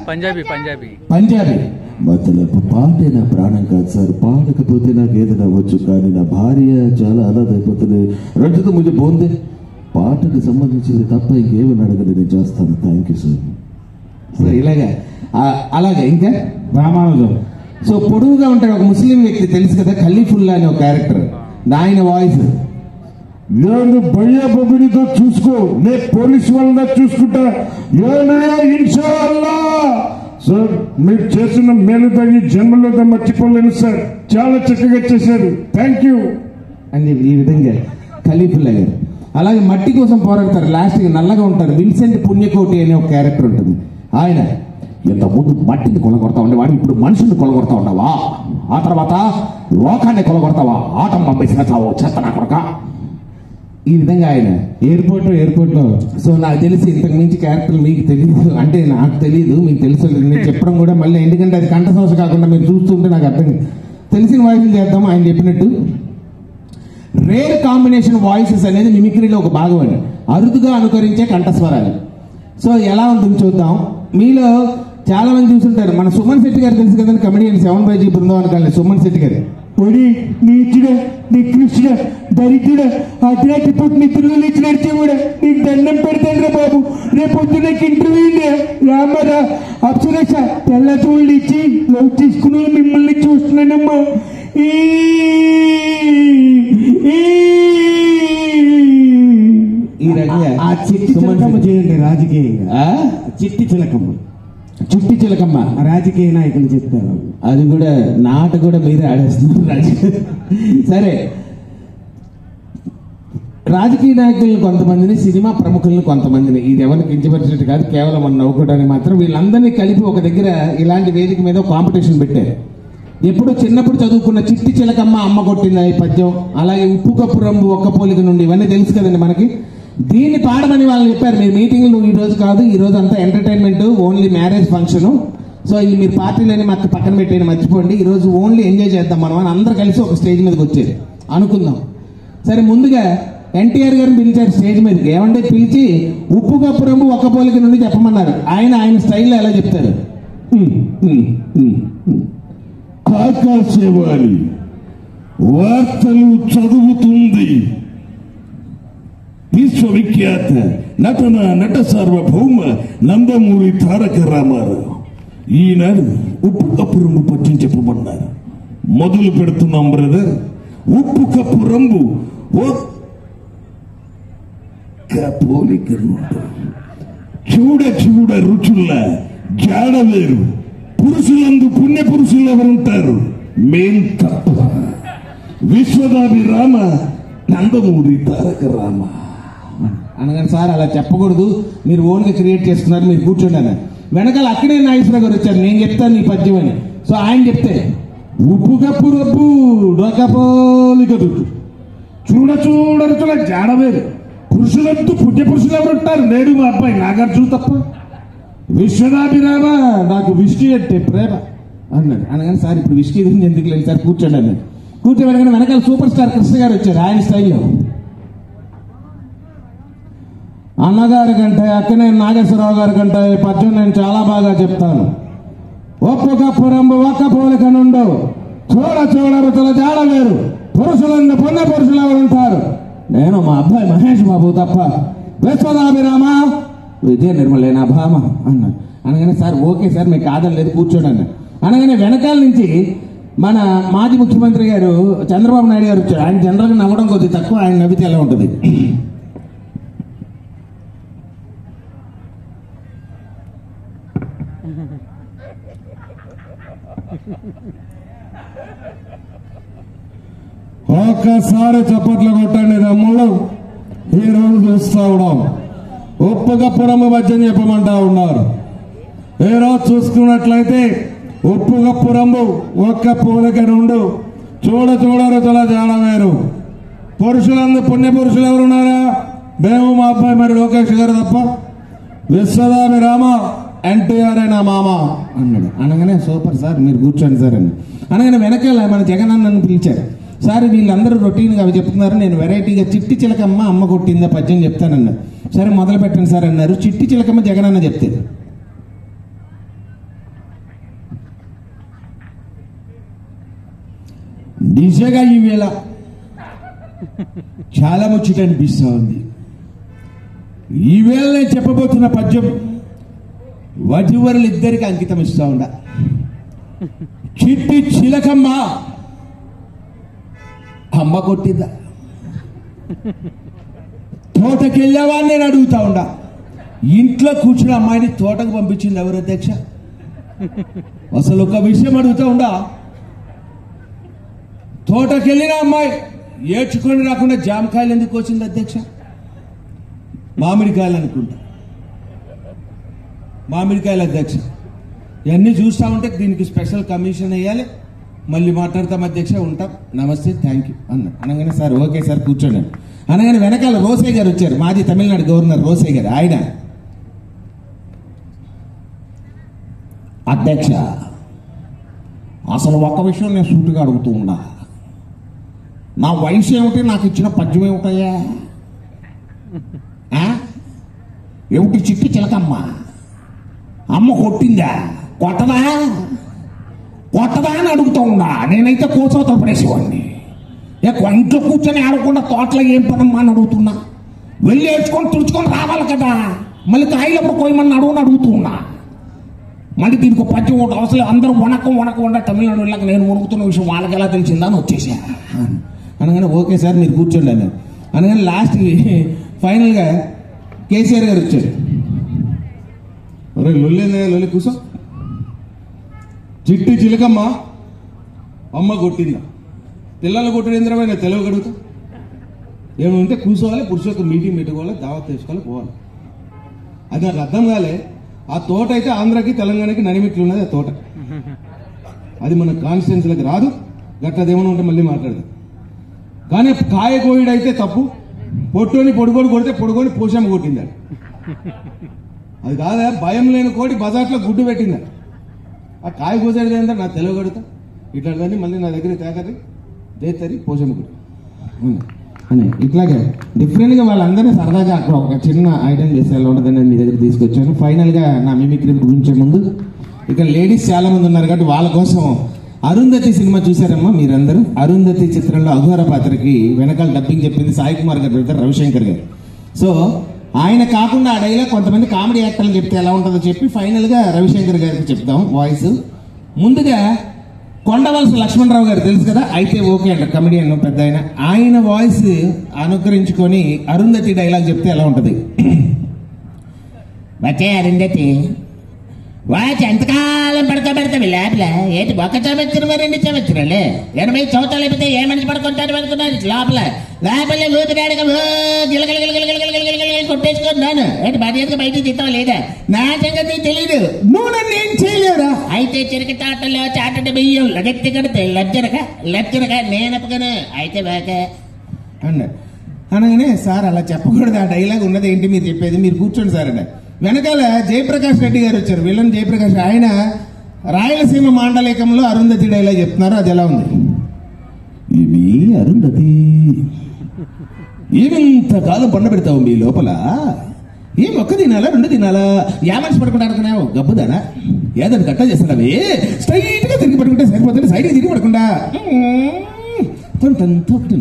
పంజాబీ మతలపు పాటే నా ప్రాణం కాదు సార్. పాడకపోతే నాకు ఏదైనా అవ్వచ్చు, కానీ నా భార్య చాలా అనాథైపోతుంది. రంజిత ముందు పోందే. పాటకు సంబంధించింది తప్ప ఇంకేమని అడగదు, నేను చేస్తాను. Thank you sir. సో ఇలాగా అలాగే ఇంకా రామానుజం. సో పొడుగుగా ఉంటాడు ఒక ముస్లిం వ్యక్తి, తెలుసు కదా, ఖలీఫుల్లా అనే ఒక క్యారెక్టర్. ఆయన వాయిస్, నేను భయ్యా బొబ్బిడితో చూసుకో, నేను పోలీసు వాళ్ళ చూసుకుంటా. ఇన్షా అల్లా సార్, మీరు చేసిన మేలు తగ్గి జన్మలో మర్చిపోలేను సార్. చాలా చక్కగా చేశారు. థ్యాంక్ యూ అని ఈ విధంగా ఖలీఫుల్లా గారు. అలాగే మట్టి కోసం పోరాడతారు, లాస్ట్కి నల్లగా ఉంటారు. విన్సెంట్ పుణ్యకోటి అనే ఒక క్యారెక్టర్ ఉంటుంది. ఆయన ఇంతకుముందు మట్టిని కొలగొడతా ఉండేవాడు, ఇప్పుడు మనుషుల్ని కొలగొడతా ఉండవా? ఆ తర్వాత లోకాన్ని కొలగొడతావా? ఆటం పంపేసిన చావో చేతనా కొడక. ఈ విధంగా ఆయన ఎయిర్పోర్ట్ లో. సో నాకు తెలిసి ఇంతకు మించి క్యారెక్టర్లు మీకు తెలియదు, అంటే నాకు తెలియదు, మీకు తెలుసు. నేను చెప్పడం కూడా మళ్ళీ, ఎందుకంటే అది కంఠ సమస్య కాకుండా మీరు చూస్తుంటే నాకు అర్థం తెలిసిన వాయిస్లు చేద్దాం. ఆయన చెప్పినట్టు రేర్ కాంబినేషన్ వాయిసెస్ అనేది మిమిక్రీలో ఒక భాగం అండి, అరుదుగా అనుకరించే కంఠస్వరాలు. సో ఎలా ఉంటుంది చూద్దాం. మీలో చాలా మంది చూస్తుంటారు, మన సుమన్ శెట్టి గారు తెలుసు కదండి, comedian 7/G Brindavan colony Suman Shetty గారు. ఒడి నీచుడ నికృష్ణ దరిద్రుడ అర్ధరాత్రి పూట నిద్రలో లేచి నడిచేవాడు, నీకు దండం పెడతాను బాబు. రేపు పొద్దున్న ఇంటర్వ్యూ రామరా అప్సరక్ష తెల్ల తోళ్ళు ఇచ్చి లవ్ తీసుకుని మిమ్మల్ని చూస్తున్నానమ్మా. ఈ రకంగా ఆ చిట్టి చిలకమ్మ చేయండి రాజకీయంగా. చిట్టి చిలకమ్మ రాజకీయ నాయకులు చెప్తారు. అది కూడా నాట కూడా మీరే ఆడేస్తున్నారు. సరే, రాజకీయ నాయకులను కొంతమందిని, సినిమా ప్రముఖులను కొంతమందిని, ఇది ఎవరికి కించపరిచినట్టు కాదు, కేవలం మనం నవ్వుకోవడానికి మాత్రం, వీళ్ళందరినీ కలిపి ఒక దగ్గర ఇలాంటి వేదిక మీద కాంపిటీషన్ పెట్టారు. ఎప్పుడు చిన్నప్పుడు చదువుకున్న చిట్టి చిలకమ్మ అమ్మ కొట్టింది ఈ పద్యం, అలాగే ఉప్పు కప్పు రంబు ఒక్క పోలిక నుండి, ఇవన్నీ తెలుసు కదండి మనకి. దీన్ని పాడమని వాళ్ళు చెప్పారు. మీరు మీటింగ్లు ఈ రోజు కాదు, ఈ రోజు అంతా entertainment, only marriage function. So ఇది మీరు పార్టీలని మాకు పక్కన పెట్టేది మర్చిపోండి, ఈ రోజు ఓన్లీ ఎంజాయ్ చేద్దాం మనం అని అందరూ కలిసి ఒక స్టేజ్ మీదకి వచ్చేది అనుకుందాం. సరే, ముందుగా ఎన్టీఆర్ గారిని పిలిచారు స్టేజ్ మీదకి. ఏమంటే పిలిచి ఉప్పు కప్పు రంబు ఒక్క పోలిక నుండి చెప్పమన్నారు. ఆయన స్టైల్లో ఎలా చెప్తారు? ఆకాశవాణి వార్తలు చదువుతుంది విశ్వవిఖ్యాత నట సార్వభౌమ నందమూరి తారక రామారావు. ఈనాడు ఉప్పు కప్పు రంబు పద్యం చెప్పమన్నారు. మొదలు పెడుతున్నాం బ్రదర్. ఉప్పు కప్పు రంబు పోలికలు చూడ చూడ రుచుల జాడ వేరు. పురుషులందు పుణ్య పురుషులు ఎవరుంటారు? మేం తప్ప. విశ్వదాభిరామ నందమూరి తారక రామ అనగానే సార్ అలా చెప్పకూడదు, మీరు ఓన్గా క్రియేట్ చేస్తున్నారు, మీరు కూర్చోండి అన్న. వెనకాల అక్కడే నాగేశ్వర గారు వచ్చారు, నేను చెప్తాను ఈ పద్యం అని. సో ఆయన చెప్తే ఉప్పు కప్పు రబ్బు డొక్కపోలిక చూడ చూడ రుచుల జాడ వేరు. పురుషులంతా పుణ్య పురుషులు ఎవరుంటారు? నేడు మా అబ్బాయి నాగార్జున తప్ప. విశ్వనాభిరామ నాకు విష్ణు అంటే ప్రేమ అన్నాడు. అనగానే సార్ ఇప్పుడు విష్ణు గురించి ఎందుకు లేదు సార్, కూర్చోండి అన్నాడు. కూర్చోబెట్టగానే వెనకాల సూపర్ స్టార్ కృష్ణ గారు వచ్చారు. ఆయన స్టైల్లో అన్నగారి కంటే అక్కనే నాగేశ్వరరావు గారి కంటే పద్యం నేను చాలా బాగా చెప్తాను. ఒప్పు కప్పు రంబు ఒక్క పోలిక నుండు చూడ చూడ రుచుల జాడ వేరు. పురుషులందు పుణ్య పురుషులు ఎవరుంటారు? నేను మా అబ్బాయి మహేష్ బాబు తప్ప. విశ్వదాభిరామ విజయ నిర్మలేనా భామ అన్నాడు. అనగానే సార్ ఓకే సార్ మీకు కాదని లేదు, కూర్చోండి అన్న. అనగానే వెనకాల నుంచి మన మాజీ ముఖ్యమంత్రి గారు చంద్రబాబు నాయుడు గారు వచ్చారు. ఆయన జనరల్గా నవ్వడం కొద్దిగా తక్కువ, ఆయన నవ్వితే ఎలా ఉంటుంది? ఒక్కసారి చప్పట్లు కొట్టండి తమ్ముళ్ళు. ఈ రోజు చూస్తూ ఉన్నాం ఉప్పు కప్పు రంబు పద్యం చెప్పమంటా ఉన్నారు. ఈ రోజు చూసుకున్నట్లయితే ఉప్పు కప్పు రంబు ఒక్క పోలిక నుండు చూడ చూడ రుచుల జాడ వేరు. పురుషులందు పుణ్య పురుషులు ఎవరున్నారా? మేము మా అబ్బాయి మరి లోకేష్ గారు తప్ప. విశ్వదాభిరామ ఎన్టీఆర్ నా మామ అన్నాడు. అనగానే సూపర్ సార్ మీరు కూర్చోండి సార్ అని. అనగానే వెనకాల మన జగనన్నను పిలిచారు. సార్ వీళ్ళందరూ రొటీన్గా అవి చెప్తున్నారు, నేను వెరైటీగా చిట్టి చిలకమ్మ అమ్మ కొట్టిందా పద్యం చెప్తానన్నారు. సరే మొదలు పెట్టండి సార్ అన్నారు. చిట్టి చిలకమ్మ జగనన్న చెప్తే నిజంగా ఈవేళ చాలా ముచ్చట అనిపిస్తూ ఉంది. ఈవేళ నేను చెప్పబోతున్న పద్యం వధువరులు ఇద్దరికి అంకితం ఇస్తూ ఉండ. చిట్టి చిలకమ్మ అమ్మ కొట్టిందా? తోటకి వెళ్ళావాన్ని నేను అడుగుతా ఉండా. ఇంట్లో కూర్చున్న అమ్మాయిని తోటకు పంపించింది ఎవరు అధ్యక్ష? అసలు ఒక విషయం అడుగుతా ఉండా. తోటకి వెళ్ళిన అమ్మాయి ఏడ్చుకొని రాకుండా జామకాయలు ఎందుకు వచ్చింది అధ్యక్ష? మామిడికాయలు అనుకుంటా, మామిడికాయలు అధ్యక్ష. ఇవన్నీ చూస్తూ ఉంటే దీనికి స్పెషల్ కమిషన్ వేయాలి. మళ్ళీ మాట్లాడతాం అధ్యక్ష, ఉంటాం, నమస్తే, థ్యాంక్ యూ అన్నాడు. అనగానే సార్ ఓకే సార్ కూర్చోండి. అనగానే వెనకాల రోసయ్య గారు వచ్చారు, మాజీ తమిళనాడు గవర్నర్ రోసయ్య గారు. ఆయన అధ్యక్ష అసలు ఒక్క విషయం నేను సూటిగా అడుగుతూ ఉన్నా. నా వయసు ఏమిటి, నాకు ఇచ్చిన పద్యం ఏమిటయ్యా? ఏమిటి చిట్టి చిలకమ్మ అమ్మ కొట్టిందా? కొట్టదా కొట్టదా అని అడుగుతూ ఉన్నా. నేనైతే కోసవతలు పడేసేవాడిని. ఇంట్లో కూర్చొని ఆడకుండా తోటలో ఏం పనమ్మా అని అడుగుతున్నా. వెళ్ళి ఏడ్చుకొని తుడుచుకొని రావాలి కదా, మళ్ళీ కాయలప్పుడు కోయమని అడుగుతూ ఉన్నా. మళ్ళీ దీనికి పద్యం ఒకటి అవసరం. అందరూ వనక తమిళనాడు వెళ్ళాక నేను వణుకుతున్న విషయం వాళ్ళకి ఎలా తెలిసిందా అని వచ్చేసా. అనగానే ఓకే సార్ మీరు కూర్చోండి అన్నారు. అనగానే లాస్ట్కి ఫైనల్గా కేసీఆర్ గారు వచ్చారు. లొల్లి కూర్చో. చిట్టి చిలకమ్మ అమ్మ కొట్టిందా? పిల్లలు కొట్టింద్రమైన తెలుగు కడుగుతా ఏమంటే కూర్చోవాలి, పురుషులకు మీటింగ్ పెట్టుకోవాలి, దావత్ చేసుకోవాలి, పోవాలి. అది నాకు అర్థం కాలే. ఆ తోట అయితే ఆంధ్రాకి తెలంగాణకి నడిమిట్లు ఉన్నది ఆ తోట. అది మన కాన్స్టిట్యున్సీలకు రాదు. గట్లదేమన్నా ఉంటే మళ్ళీ మాట్లాడదాం. కానీ కాయ కోయిడు అయితే తప్పు. పొట్టుని పొడుగోడు కొడితే పొడుగోని పోషమ్మ కొట్టిందాడు. అది కాదా? భయం లేని కోడి బజార్లో గుడ్డు పెట్టిందాడు. ఆ కాయ కోసేది ఏంటంటే నా తెలుగు కడుతా ఇట్లాంటివన్నీ మళ్ళీ నా దగ్గర తేకరి దేతరి పోషమ్మ గుడి అని ఇట్లాగే డిఫరెంట్గా వాళ్ళందరినీ సరదాగా అక్కడ ఒక చిన్న ఐటమ్ చేసేలా ఉంటుందని మీ దగ్గర తీసుకొచ్చాను. ఫైనల్గా నా మిమిక్రీ గురించే ముందు ఇక్కడ లేడీస్ చాలా మంది ఉన్నారు కాబట్టి వాళ్ళ కోసం అరుంధతి సినిమా చూసారమ్మా మీరందరూ? అరుంధతి చిత్రంలో అఘోర పాత్రకి వెనకాల డబ్బింగ్ చెప్పింది సాయి కుమార్ గారు బ్రదర్ రవిశంకర్ గారు. సో ఆయన కాకుండా ఆ డైలాగ్ కొంతమంది కామెడీ యాక్టర్లు చెప్తే ఎలా ఉంటుందో చెప్పి ఫైనల్గా రవిశంకర్ గారికి చెప్తాం వాయిస్. ముందుగా కొండవలస లక్ష్మణరావు గారు తెలుసు కదా, అయితే ఓకే అంట, కమెడియన్ పెద్ద ఆయన వాయిస్ అనుకరించుకొని అరుంధతి డైలాగ్ చెప్తే ఎలా ఉంటుంది? వచ్చే అరుంధతి వాచ్ ఎంతకాలం పెడతావు లోపల? ఏంటి ఒక్క సంవత్సరం 2 సంవత్సరాలు 80 సంవత్సరాలు అయిపోతే ఏ మనిషి పడుకుంటారు అనుకున్నారు లోపల ఊపిరాడగా కొట్టేసుకున్నాను. ఏంటి మర్యాదగా బయటకు తీస్తావా లేదా? నా సంగతి తెలియదు, నువ్వు నన్ను ఏం చేయలేవురా? అయితే చిరక తాటలో చాటండి బియ్యం లగెత్తి కడితే లచ్చరగా నేనప్పగను అయితే బాక అన్నాడు. అనగానే సార్ అలా చెప్పకూడదు, ఆ డైలాగ్ ఉన్నది ఏంటి మీరు చెప్పేది, మీరు కూర్చోండి సార్ అన్న. వెనకాల జయప్రకాష్ రెడ్డి గారు వచ్చారు, విలన్ జయప్రకాష్. ఆయన రాయలసీమ మాండలికంలో అరుంధతి డైలాగ్ చెప్తున్నారు, అది ఎలా ఉంది? ఇవి అరుంధతి ఏమింతకాలం పండ పెడతావు మీ లోపల? ఏం ఒక్క తినాలా 2 తినాలా? మనిషి పడుకుంటా అనుకున్నావు గబ్బుదానా? ఏదని కట్టా చేస్తున్నావే? స్ట్రైట్ గా తిరిగి పడుకుంటే సరిపోతుంది, సైడ్కి తిరిగి పడకుండా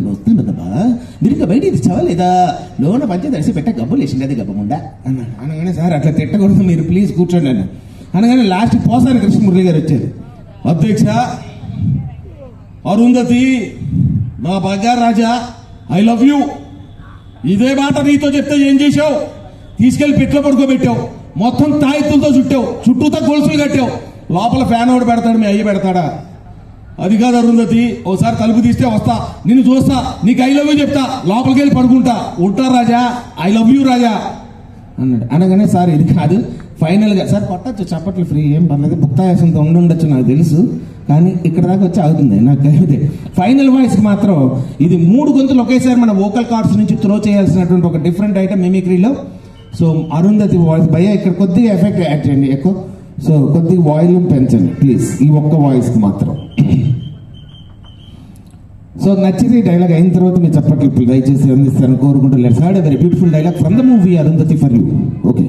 వస్తుండదమ్మా. మీరు ఇంకా బయట ఇది చవలేదా? లోన పంచే తడిసి పెట్ట గబ్బులు వేసింది, అది గబ్బముండా అన్నాడు. అనగానే సార్ అట్లా తిట్టకూడదు, మీరు ప్లీజ్ కూర్చోండి అన్న. అనగానే లాస్ట్ పోసాని కృష్ణమురళి గారు వచ్చారు. అధ్యక్ష, అరుంధతి మా బంగారు రాజా, ఐ లవ్ యూ. ఇదే మాట నీతో చెప్తే ఏం చేసావు? తీసుకెళ్లి పెట్లో పడుకోబెట్టావు, మొత్తం తాయెత్తులతో చుట్టావు, చుట్టూతో గొలుసులు కట్టావు. లోపల ఫ్యాన్ ఒకటి పెడతాడు, మీ అయ్యి పెడతాడా? అది కాదు అరుంధతి, ఓసారి తలుపు తీస్తే వస్తా, నిన్ను చూస్తా, నీకు ఐ లవ్ యూ చెప్తా, లోపలికి వెళ్ళి పడుకుంటా. ఉంటా రాజా, ఐ లవ్ యూ రాజా అన్నాడు. అనగానే సార్ ఇది కాదు, ఫైనల్ గా సార్ కొట్టచ్చు, చప్పట్లు ఫ్రీ, ఏం పర్లేదు, భుక్తాయాసంతో ఉండొచ్చు నాకు తెలుసు, కానీ ఇక్కడ దాకా వచ్చి అవుతుంది నాకు అయితే. ఫైనల్ వాయిస్ మాత్రం ఇది 3 గొంతులు ఒకేసారి మన వోకల్ కార్డ్స్ నుంచి త్రో చేయాల్సినటువంటి ఒక డిఫరెంట్ ఐటమ్ మిమిక్రీలో. సో అరుంధతి వాయిస్ భయ్యా ఇక్కడ కొద్దిగా ఎఫెక్ట్ యాడ్ చేయండి ఎక్కువ. సో కొద్దిగా వాల్యూమ్ పెంచండి ప్లీజ్, ఈ ఒక్క వాయిస్ మాత్రం. సో నచ్చింది డైలాగ్ అయిన తర్వాత మీరు చప్పట్లు దయచేసి అందిస్తారని కోరుకుంటూ let's have a very beautiful dialogue from the movie Arundhati for you. Okay.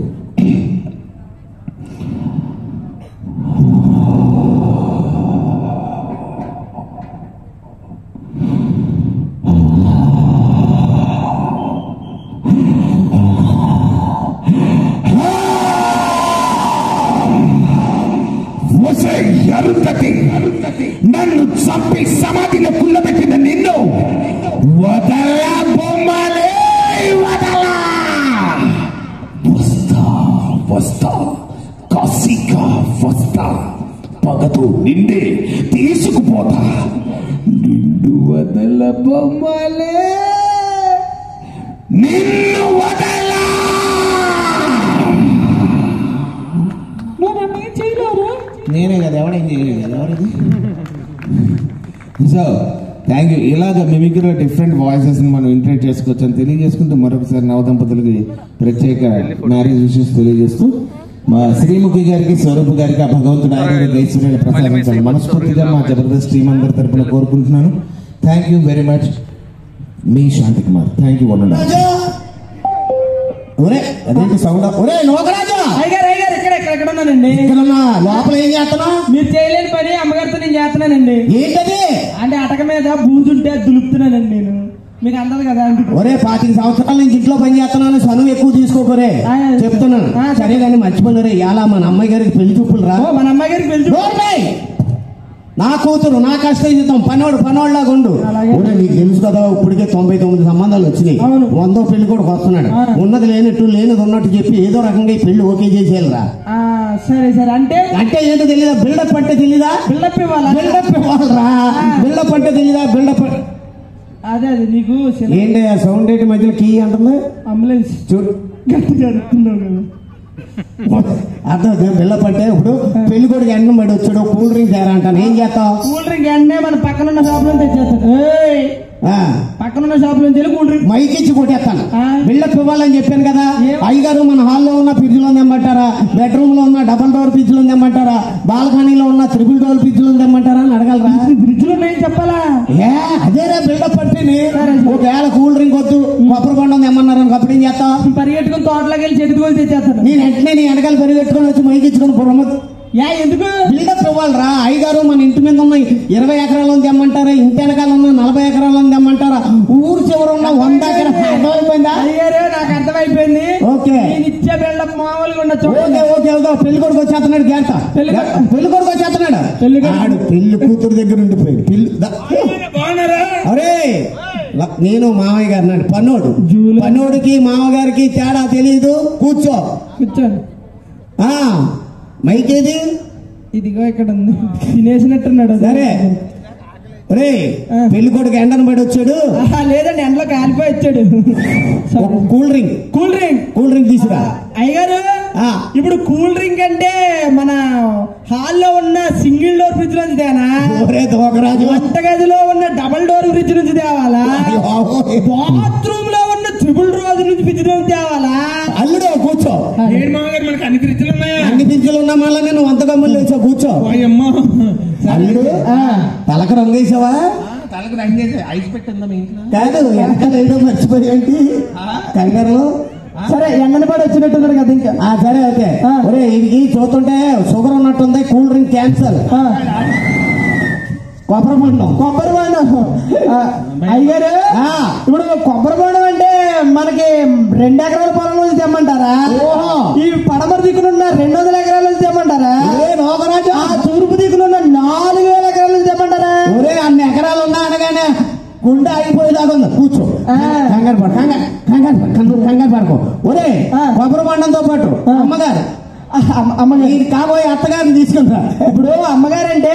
నన్ను చంపి సమాధిలో కుల్లబెట్టిన నిన్ను వదలా బొమ్మలే వదలా. వస్తా కాశీగా వస్తా, పగతో నిండే తీసుకుపోతా, నిన్ను వదల బొమ్మలే, నిన్ను వదలా. నేనే కదా, ఎవడేం చేయలేదు కదా, ఎవరిది? So thank you. ఇలాగ మిమిక్రీలో డిఫరెంట్ వాయిసెస్ మనం ఇంటరేట్ చేసుకోవచ్చు అని తెలియజేసుకుంటూ మరొకసారి నవదంపతులకి ప్రత్యేక మ్యారేజ్ విషెస్ తెలియజేస్తూ మా శ్రీముఖి గారికి స్వరూప్ గారికి ఆ భగవంతుడు ఆరోగ్య ఐశ్వర్యాలు ప్రసాదించాలి మనస్ఫూర్తిగా మా జబర్దస్త్ టీం అందరి తరపున కోరుకుంటున్నాను. Thank you very much. Me Shanti Kumar. Thank you. ఒరే అదేంటి సౌండ్? ఒరే నోకరాజా, ఎక్కడ ఉన్నానండి? లోపల ఏం చేస్తున్నా? మీరు చేయలేని పని అమ్మగారితో నేను చేస్తున్నానండి. ఏంటది? అంటే అటక మీద బూజుంటే దులుపుతున్నానండి నేను, మీకు అందదు కదా. ఒరే 25 సంవత్సరాల నుంచి ఇంట్లో పని చేస్తున్నాను, సనువు ఎక్కువ తీసుకోకరే చెప్తున్నాను. సరే కానీ మర్చిపోయినరే, ఇలా మన అమ్మాయి గారికి పెళ్లి చూపులు రా. మన అమ్మాయి గారికి పెళ్లి చూపులు, నా కూతురు, నా కష్టం పనోళ్ళలాగా ఉండు. నీకు తెలుసు కదా, ఇప్పటికే 99 సంబంధాలు వచ్చినాయి, 100 పెళ్లి కూడా వస్తున్నాడు. ఉన్నది లేనట్టు లేనిది ఉన్నట్టు చెప్పి ఏదో రకంగా ఈ పెళ్లి ఓకే చేసేయాలరా. సరే సరే. అంటే ఏంటో తెలీదా? బిల్డప్ అంటే తెలీదా? బిల్డప్ ఇవ్వాలా? బిల్డప్ ఇవ్వాలరా. బిల్డప్ అంటే తెలీదా? బిల్డప్ అదే నీకు ఏంటి ఆ సౌండ్ ఏంటి మధ్యలో కీ అంటుంది? అంబులెన్స్ చూడు గట్టిగా అడుగుతున్నావు కదా. అర్థం బిల్డప్ అంటే ఇప్పుడు పెళ్లి కొడుకు ఎండ పడి వచ్చాడు, కూల్ డ్రింక్ తేరంటాను, ఏం చేస్తావు? కూల్ డ్రింక్ ఎండే మన పక్కనున్న షాప్ లో తెచ్చేస్తాడు. పక్కనున్న షాప్ లో కూల్ డ్రింక్ మైక్ ఇచ్చి కొట్టేస్తాను. బిల్డప్ ఇవ్వాలని చెప్పాను కదా. అయ్యగారు మన హాల్లో ఉన్న ఫ్రిడ్జ్ లో తెమ్మంటారా, బెడ్రూమ్ లో ఉన్న డబల్ డోర్ ఫ్రిడ్జ్ లో తెమ్మంటారా, బాల్కనీలో ఉన్న త్రిబుల్ డోర్ ఫ్రిడ్జ్ లో తెమ్మంటారా అని అడగలరా? ఫ్రిడ్జ్ లో నేను చెప్పాలా? అదేరా బిల్డప్ అంటే. ఒకవేళ కూల్ డ్రింక్ వద్దు, కొబ్బరి బొండం తెమ్మన్నారు అప్పుడు ఏం చేస్తావు? పరిగెట్టుకుని తోటలోకి వెళ్ళి చెట్టుకోలు తెచ్చేస్తాను. నేను వెంటనే నీ వెనకాల పరిగెట్టుకుని వచ్చి మైక్ ఇచ్చుకుని ఎందుకు బిల్డప్ అవ్వాలరా అయ్యగారు. మన ఇంటి మీద ఉన్న 20 ఎకరాలను తెమ్మంటారా, ఇంటి వెనకాల ఉన్న 40 ఎకరాలను తెమ్మంటారా, ఊరు చివర ఉన్న 100 ఎకరాలు అర్థమైపోయిందా? అయ్యారు నాకు అర్థమైపోయింది. ఓకే ఇచ్చే బిల్డప్ మామూలుగా ఉండొచ్చు. ఓకే ఓకే ఓకే పెళ్లి కొడుకు వచ్చేస్తున్నాడు. గ్యాట పెళ్లి కొడుకు వచ్చేస్తున్నాడు. పెళ్లి కూతురు దగ్గర ఉండిపోయాడు. అరే నేను మామయ్య గారు నాడు పన్నోడు. పన్నోడికి మామగారికి తేడా తెలియదు. కూర్చోండి. మైకేది ఇదిగో ఇక్కడ ఉంది. తినేసినట్టున్నాడు. సరే ఒరే పెళ్లి కొడుకు ఎండను పడి వచ్చాడు. లేదండి ఎండలో కాలిపోయి వచ్చాడు. కూల్ డ్రింక్ తీసుకురా. అయ్యగారు ఇప్పుడు కూల్ డ్రింక్ అంటే మన హాల్లో ఉన్న సింగిల్ డోర్ ఫ్రిడ్జ్ నుంచి తేనా? వంటగదిలో ఉన్న డబుల్ డోర్ ఫ్రిడ్జ్ నుంచి తేవాలా? బాత్రూమ్ లో ఉన్న ట్రిపుల్ డోర్ నుంచి ఫ్రిడ్జ్ నుంచి తేవాలా? అల్లుడు కూర్చో. మనకి అన్ని ఫ్రిడ్జ్లు ఉన్నాయా? అన్ని ఫ్రిడ్జ్లు ఉన్నా మళ్ళీ నేను వంత గమ్మలు వచ్చా. కూర్చో. అల్లుడు తలకు రంగు వేసావా? తలకు రంగు వేసా. ఐస్ పెట్టిందా మీ ఇంట్లో? కాదు వెనకాల ఏదో మర్చిపోయి ఏంటి కంగారు. సరే ఎండను పడి వచ్చినట్టున్నాడు కదా. ఇంకా సరే ఓకే. ఒరే ఇది చూస్తుంటే షుగర్ ఉన్నట్టుంది. Cool drink cancel. కొబ్బరి బొండం. అయ్యారు ఇప్పుడు కొబ్బరి బొండం అంటే మనకి 2 ఎకరాల పొలం నుంచి తెమ్మంటారా? ఈ పడమర దిక్కునున్న 200 ఎకరాల నుంచి తెమ్మంటారా? తూర్పు దిక్కునున్న 4000 ఎకరాల నుంచి తెమ్మంటారా? ఒరే అన్ని ఎకరాలు ఉన్నా అనగానే గుండె అయిపోయేదాకా ఉంది. కూర్చో. కంగారు పడుకో. ఒరే కొబ్బరి బొండంతో పాటు అమ్మగారు కాబోయే అత్తగారిని తీసుకుంటా. ఇప్పుడు అమ్మగారంటే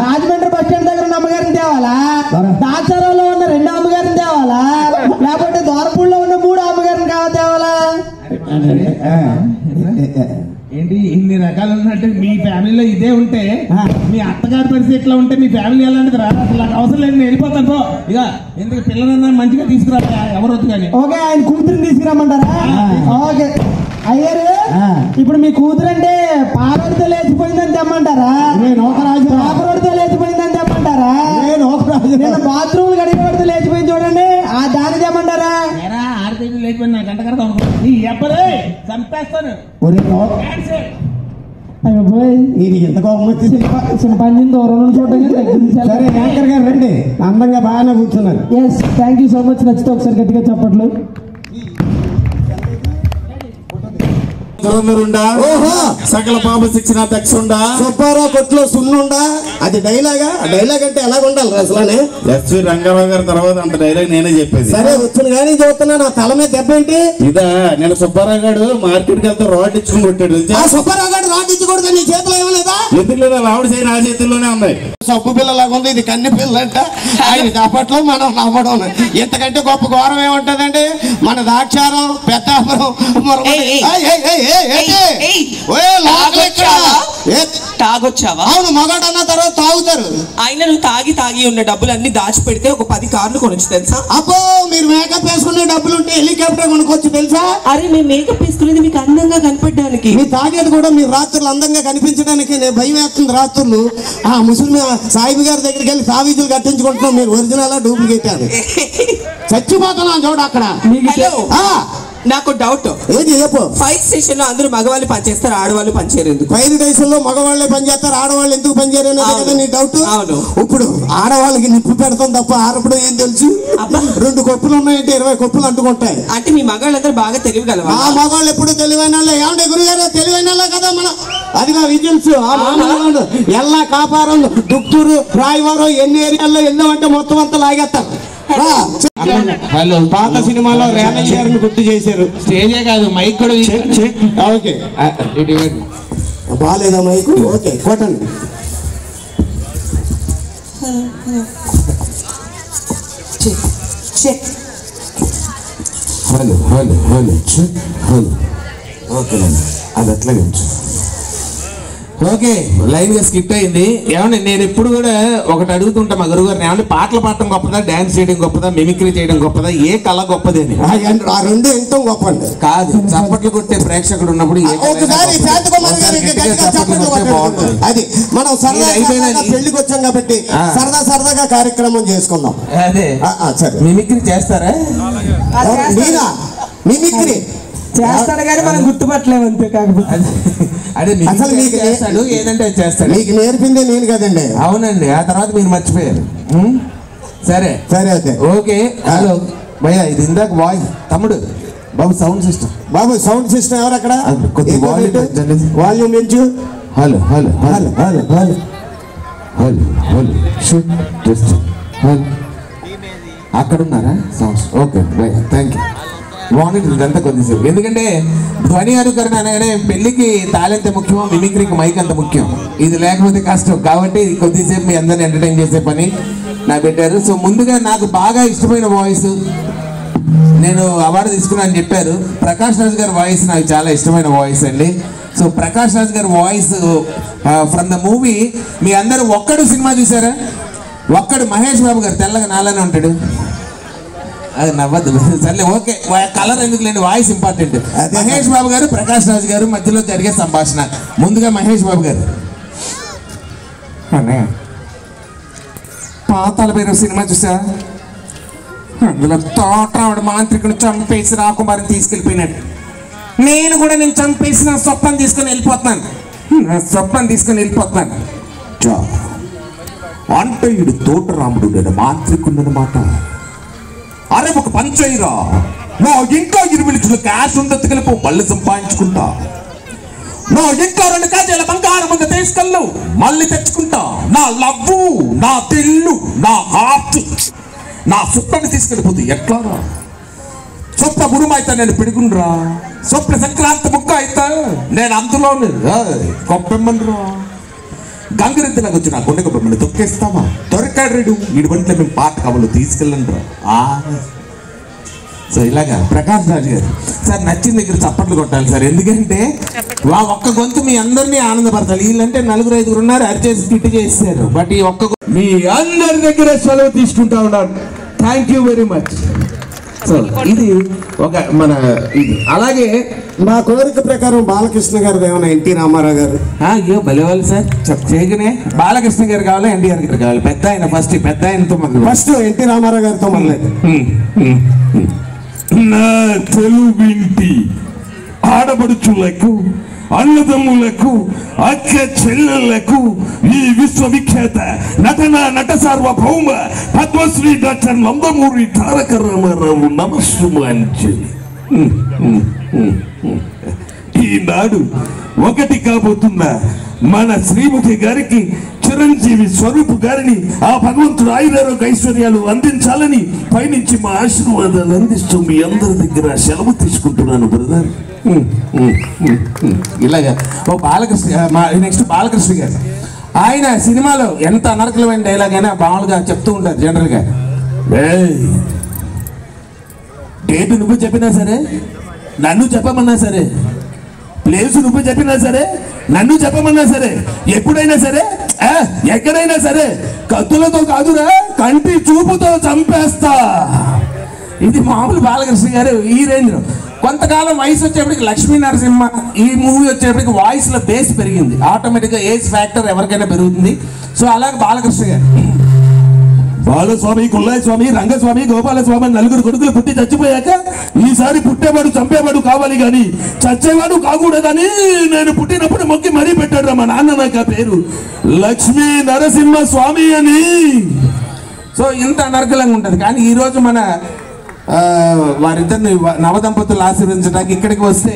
రాజమండ్రి బస్ స్టాండ్ దగ్గర ఉన్న అమ్మగారిని తేవాలా? దాచారంలో ఉన్న 2వ అమ్మగారిని తేవాలా? లేకపోతే దోరపూడిలో ఉన్న 3వ అమ్మగారిని తేవాలా? ఏంటి ఇన్ని రకాలు ఉన్నట్టు మీ ఫ్యామిలీలో ఇదే ఉంటే మీ అత్తగారి పరిస్థితి ఎట్లా ఉంటే మీ ఫ్యామిలీ ఎలాంటిది రా? నాకు అవసరం లేదు, నేను వెళ్ళిపోతాను. ఇక ఎందుకు పిల్లలన్నా మంచిగా తీసుకురా. ఎవరు వద్దు కానీ. ఓకే ఆయన కూతురుని తీసుకురమ్మంటారా? ఓకే అయ్యారు ఇప్పుడు మీ కూతురు అంటే పాలడితో లేచిపోయిందని తెమ్మంటారా? పాపరోడితో లేచిపోయిందని తెమ్మంటారా? నేను బాత్రూమ్ గడిపడితో లేచిపోయింది చూడండి దాన్ని తెమ్మంటారా? లేచిపోయింది నా గంట కడతా ఎప్పలే చంపేస్తాను. ఇది ఎంత కోపం వచ్చింది. పని దూరం చూడటం. సరే యాంకర్ గారు రండి. అందంగా బాగానే కూర్చున్నారు. Yes thank you so much. నచ్చితే ఒకసారి గట్టిగా చెప్పట్లు. సకల పాప శిక్షణ దక్షుండా సుబ్బారావు కొట్లో సున్నుండా. అది డైలాగా? డైలాగ్ అంటే ఎలాగ ఉండాలి అసలు? ఎస్వి రంగారావు గారి తర్వాత అంత డైలాగ్ నేనే చెప్పేది. సరే వచ్చిన కానీ చూస్తున్నా. నా తల మీద దెబ్బ ఏంటి? ఇదా నేను సుబ్బారావు గారు మార్కెట్కి వెళ్తే రాడ్ ఇచ్చుకుని కొట్టాడు. సుబ్బారావు గారు రాడ్ ఇచ్చుకూడదు. నీ చేతిలో ఏమలేదా? ఎందుకు లేదా? ఆవిడ చేయి నా చేతుల్లోనే ఉంది. సబ్బు పిల్లలాగా ఉంది. ఇది కన్ని పిల్ల అంట. ఆయన దాపట్లో మనం నవ్వడం. ఇంతకంటే గొప్ప ఘోరం ఏముంటదండి? మన దాక్షారం పెద్దాపురం తాగొచ్చావా? అవును మగాడన్న తర్వాత తాగుతారు. ఆయన నువ్వు తాగి ఉన్న డబ్బులన్నీ దాచిపెడితే ఒక 10 కార్లు కొనొచ్చు తెలుసా? అబ్బో మీరు మేకప్ వేసుకునే డబ్బులు ఉంటే హెలికాప్టర్ కొనుక్కొచ్చు తెలుసా? అరే మేము మేకప్ వేసుకునేది మీకు అందంగా కనపడడానికి. మీ తాగేది కూడా మీరు రాత్రులు అందంగా కనిపించడానికి. నేను భయం వేస్తుంది రాత్రులు. ముస్లిం సాయిబు గారి దగ్గరికి వెళ్ళి తావీజులు కట్టించుకుంటున్నాం. మీరు ఒరిజినల్ డూప్లికేట్ అని చచ్చిపోతున్నాం చూడ అక్కడ. నాకు డౌట్. ఏది చెప్పు. ఫైర్ స్టేషన్ లో అందరూ మగవాళ్ళు పనిచేస్తారు, ఆడవాళ్ళు పనిచేయరు ఎందుకు? ఫైర్ స్టేషన్ లో మగవాళ్ళే పనిచేస్తారు, ఆడవాళ్ళు ఎందుకు పనిచేయరు కదా నీ డౌట్? అవును. ఇప్పుడు ఆడవాళ్ళకి నిప్పు పెడతాం తప్ప ఆడపడం ఏం తెలుసు? 2 కొప్పులు ఉన్నాయంటే 20 కొప్పులు అంటుకుంటాయి. అంటే మీ మగాళ్ళందరూ బాగా తెలియగలవా? ఆ మగవాళ్ళు ఎప్పుడు తెలివైన వాళ్ళే. ఏమంటే గురుగారు తెలివైన కదా మనం. అదిగా విజిల్స్ ఎల్లా కాపారం దుక్తూరు రాయవరం ఎన్ని ఏరియాల్లో వెళ్ళామంటే మొత్తం అంతా లాగేస్తారు. పాత సినిమాలో రేవంత్ గారిని గుర్తు చేశారు. స్టేజే కాదు మైక్ కూడా. ఓకే బాగాలేదా మైక్? ఓకే కొట్టండి. Hello hello hello hello. ఓకేనండి అది అట్లాగే ఉంచు. ఓకే లైన్ గా స్కిప్ అయింది. ఏమండి నేను ఎప్పుడు కూడా ఒకటి అడుగుతుంటా మా గురువు గారిని, ఏమంటే పాటలు పాడటం గొప్పదా, డాన్స్ చేయడం గొప్పదా, మిమిక్రీ చేయడం గొప్పదా, ఏ కళ గొప్పది అని? ఆ రెండు ఎంతో గొప్ప అండి. కాదు చప్పట్లు కొట్టే ప్రేక్షకుడు ఉన్నప్పుడు అది మనం పెళ్లికి వచ్చాం కాబట్టి సరదాగా కార్యక్రమం చేసుకున్నాం. అదే సరే మిమిక్రీ చేస్తారా? మిమిక్రీ చేస్తాడు కానీ మనం గుర్తుపట్టలేము అంతే. కాకపోతే అదే అసలు మీకు చేస్తాడు, ఏదంటే అది చేస్తాడు. మీకు నేర్పిందే నేను కదండి. అవునండి, ఆ తర్వాత మీరు మర్చిపోయారు. సరే సరే అయితే ఓకే. హలో భయ్యా, ఇది ఇందాక వాయిస్. తమ్ముడు బాబు సౌండ్ సిస్టమ్. బాబు సౌండ్ సిస్టమ్ ఎవరు అక్కడ? వాల్యూమ్ పెంచు. Hello hello hello hello hello hello hello shoot test. Hello అక్కడ ఉన్నారా సౌండ్స్? ఓకే భయ్యా, థ్యాంక్ యూ. బాగుంది ఇదంతా కొద్దిసేపు, ఎందుకంటే ధ్వని అనుకరణ అనగానే పెళ్లికి తాళెంత ముఖ్యం, మిమిక్రీకి మైక్ అంత ముఖ్యం. ఇది లేకపోతే కష్టం. కాబట్టి కొద్దిసేపు మీ అందరిని ఎంటర్టైన్ చేసే పని నాకు పెట్టారు. సో ముందుగా నాకు బాగా ఇష్టమైన వాయిస్, నేను అవార్డు తీసుకున్నా అని చెప్పారు, ప్రకాష్ రాజ్ గారి వాయిస్ నాకు చాలా ఇష్టమైన వాయిస్ అండి. సో ప్రకాష్ రాజ్ గారి వాయిస్ ఫ్రమ్ ద మూవీ, మీ అందరూ ఒక్కడు సినిమా చూసారా? ఒక్కడు మహేష్ బాబు గారు తెల్లగా నాలానే ఉంటాడు. అది నవ్వద్దు సర్లే, ఓకే. కలర్ ఎందుకు లేండి, వాయిస్ ఇంపార్టెంట్. మహేష్ బాబు గారు, ప్రకాష్ రాజ్ గారు మధ్యలో జరిగే సంభాషణ. ముందుగా మహేష్ బాబు గారు. పాతాళ భైరవ సినిమా చూసా? అందులో తోటరావుడు మాంత్రికుని చంపేసి రాకుమారిని తీసుకెళ్ళిపోయినాడు. నేను కూడా నేను చంపేసి నా స్వప్నం తీసుకొని వెళ్ళిపోతున్నాను. అంటే ఇడు తోటరాముడు నేను మాంత్రికుడనమాట. అరే ఒక పంచయిరా, నా ఇంకా 20 లక్షల క్యాష్ ఉంది, కలిపి మళ్ళీ సంపాదించుకుంటా. నా ఇంకా 2 కేజీల బంగారం ముందు తీసుకెళ్ళు, మళ్ళీ తెచ్చుకుంటా. నా లవ్వు, నా తెల్లు, నా హార్ట్, నా సుప్పని తీసుకెళ్ళిపోతే ఎట్లారా? స్వప్న గురుమ అయితే నేను పిడుగుండ్రా, స్వప్న సంక్రాంతి ముక్క అయితే నేను అందులోనే కొబ్బెమ్మన్రా. గంగరెద్దులాగా వచ్చి నా గుండె కొబ్బెమ్మని తొక్కేస్తావా? దొరకాడు రేడు వీడి వంటలో మేము పాట కవలు తీసుకెళ్ళండి రా. సో ఇలాగా ప్రకాష్ రాజ్ గారు సార్ నచ్చిన దగ్గర చప్పట్లు కొట్టాలి సార్, ఎందుకంటే ఒక్క గొంతు మీ అందరినీ ఆనందపరచాలి. వీళ్ళంటే 4-5 ఉన్నారు, అరిచేసి తిట్టి చేస్తారు. బట్ ఈ ఒక్క మీ అందరి దగ్గర సెలవు తీసుకుంటా ఉన్నాను. Thank you very much. So ఇది ఒక మన ఇది. అలాగే మా కోరిక ప్రకారం బాలకృష్ణ గారు ఏమైనా ఎన్టీ రామారావు గారు. అయ్యో భలేవాళ్ళు సార్, చేయగానే బాలకృష్ణ గారు కావాలి, ఎన్టీఆర్ గారు కావాలి. పెద్ద ఆయన ఫస్ట్, పెద్ద ఆయనతో మొదలు. ఫస్ట్ ఎన్టీ రామారావు గారితో మొదలైంది. నా తెలుగింటి ఆడపడుచులకు, అన్నదమ్ములకు, అక్క చెల్లెళ్లకు ఈ విశ్వవిఖ్యాత నట సార్వభౌమ పద్మశ్రీ డాక్టర్ నందమూరి తారక రామారావు నమస్సుమాంజలి. ఈనాడు ఒకటి కాబోతున్న మన శ్రీముఖి గారికి, చిరంజీవి స్వరూపు గారిని ఆ భగవంతుడు ఆయురారోగ్య ఐశ్వర్యాలు అందించాలని పైనుంచి మా ఆశీర్వాదాలు అందిస్తూ మీ అందరి దగ్గర సెలవు తీసుకుంటున్నాను బ్రదర్. ఇలాగా ఓ బాలకృష్ణ, నెక్స్ట్ బాలకృష్ణ గారు. ఆయన సినిమాలో ఎంత అనర్కలమైన డైలాగ్ అయినా మామూలుగా చెప్తూ ఉంటారు జనరల్గా. డేట్ నువ్వు చెప్పినా సరే, నన్ను చెప్పమన్నా సరే, ప్లేస్ నువ్వు చెప్పినా సరే, నన్ను చెప్పమన్నా సరే, ఎప్పుడైనా సరే, ఎక్కడైనా సరే, కత్తులతో కాదురా కంటి చూపుతో చంపేస్తా. ఇది మామూలు బాలకృష్ణ గారు ఈ రేంజ్. కొంతకాలం వయసు వచ్చేప్పటికి లక్ష్మీ నరసింహ ఈ మూవీ వచ్చేప్పటికి వాయిస్లో బేస్ పెరిగింది, ఆటోమేటిక్గా ఏజ్ ఫ్యాక్టర్ ఎవరికైనా పెరుగుతుంది. సో అలాగే బాలకృష్ణ గారు, బాలస్వామి, కుల్లాయ స్వామి, రంగస్వామి, గోపాలస్వామి 4 కొడుకులు పుట్టి చచ్చిపోయాక ఈసారి పుట్టేవాడు చంపేవాడు కావాలి కానీ చచ్చేవాడు కాకూడదని నేను పుట్టినప్పుడు మొక్కి మరీ పెట్టాడు మా నాన్న నాకు ఆ పేరు లక్ష్మీ నరసింహ స్వామి అని. సో ఇంత అనర్గలంగా ఉంటుంది. కానీ ఈరోజు మన వారిద్దరిని నవదంపతులు ఆశీర్వదించడానికి ఇక్కడికి వస్తే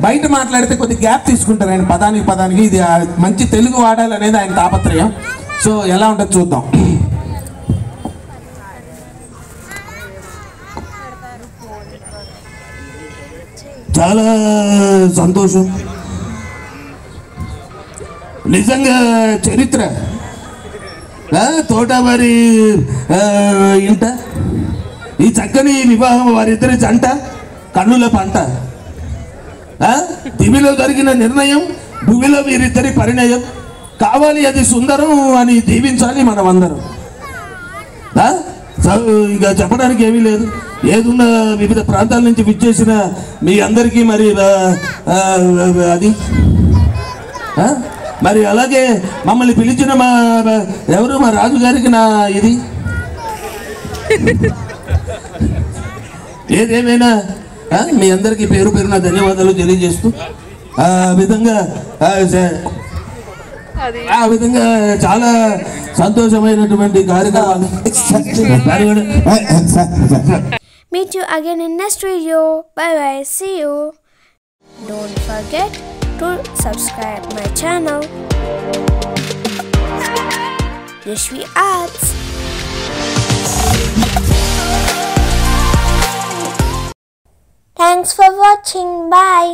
బయట మాట్లాడితే కొద్ది గ్యాప్ తీసుకుంటారు ఆయన పదానికి. ఇది మంచి తెలుగు వాడాలనేది ఆయన తాపత్రయం. సో ఎలా ఉంటుంది చూద్దాం. చాలా సంతోషం, నిజంగా చరిత్ర. తోటవారి ఇంట ఈ చక్కని వివాహం, వారిద్దరి జంట కన్నుల పంట. దివిలో జరిగిన నిర్ణయం, భూమిలో వీరిద్దరి పరిణయం కావాలి, అది సుందరం అని దీవించాలి మనం అందరం. ఇంకా చెప్పడానికి ఏమీ లేదు. ఏదున్నా వివిధ ప్రాంతాల నుంచి విచ్చేసిన మీ అందరికీ మరి అది మరి అలాగే మమ్మల్ని పిలిచిన మా ఎవరు మా రాజుగారికి నా ఇది ఏదేమైనా మీ అందరికీ పేరు పేరున ధన్యవాదాలు తెలియజేస్తూ ఆ విధంగా చాలా సంతోషమైనటువంటి కార్యక్రమాలు. Meet you again in next video. Bye bye. See you. Don't forget to subscribe my channel. Yashvi Arts. Thanks for watching. Bye.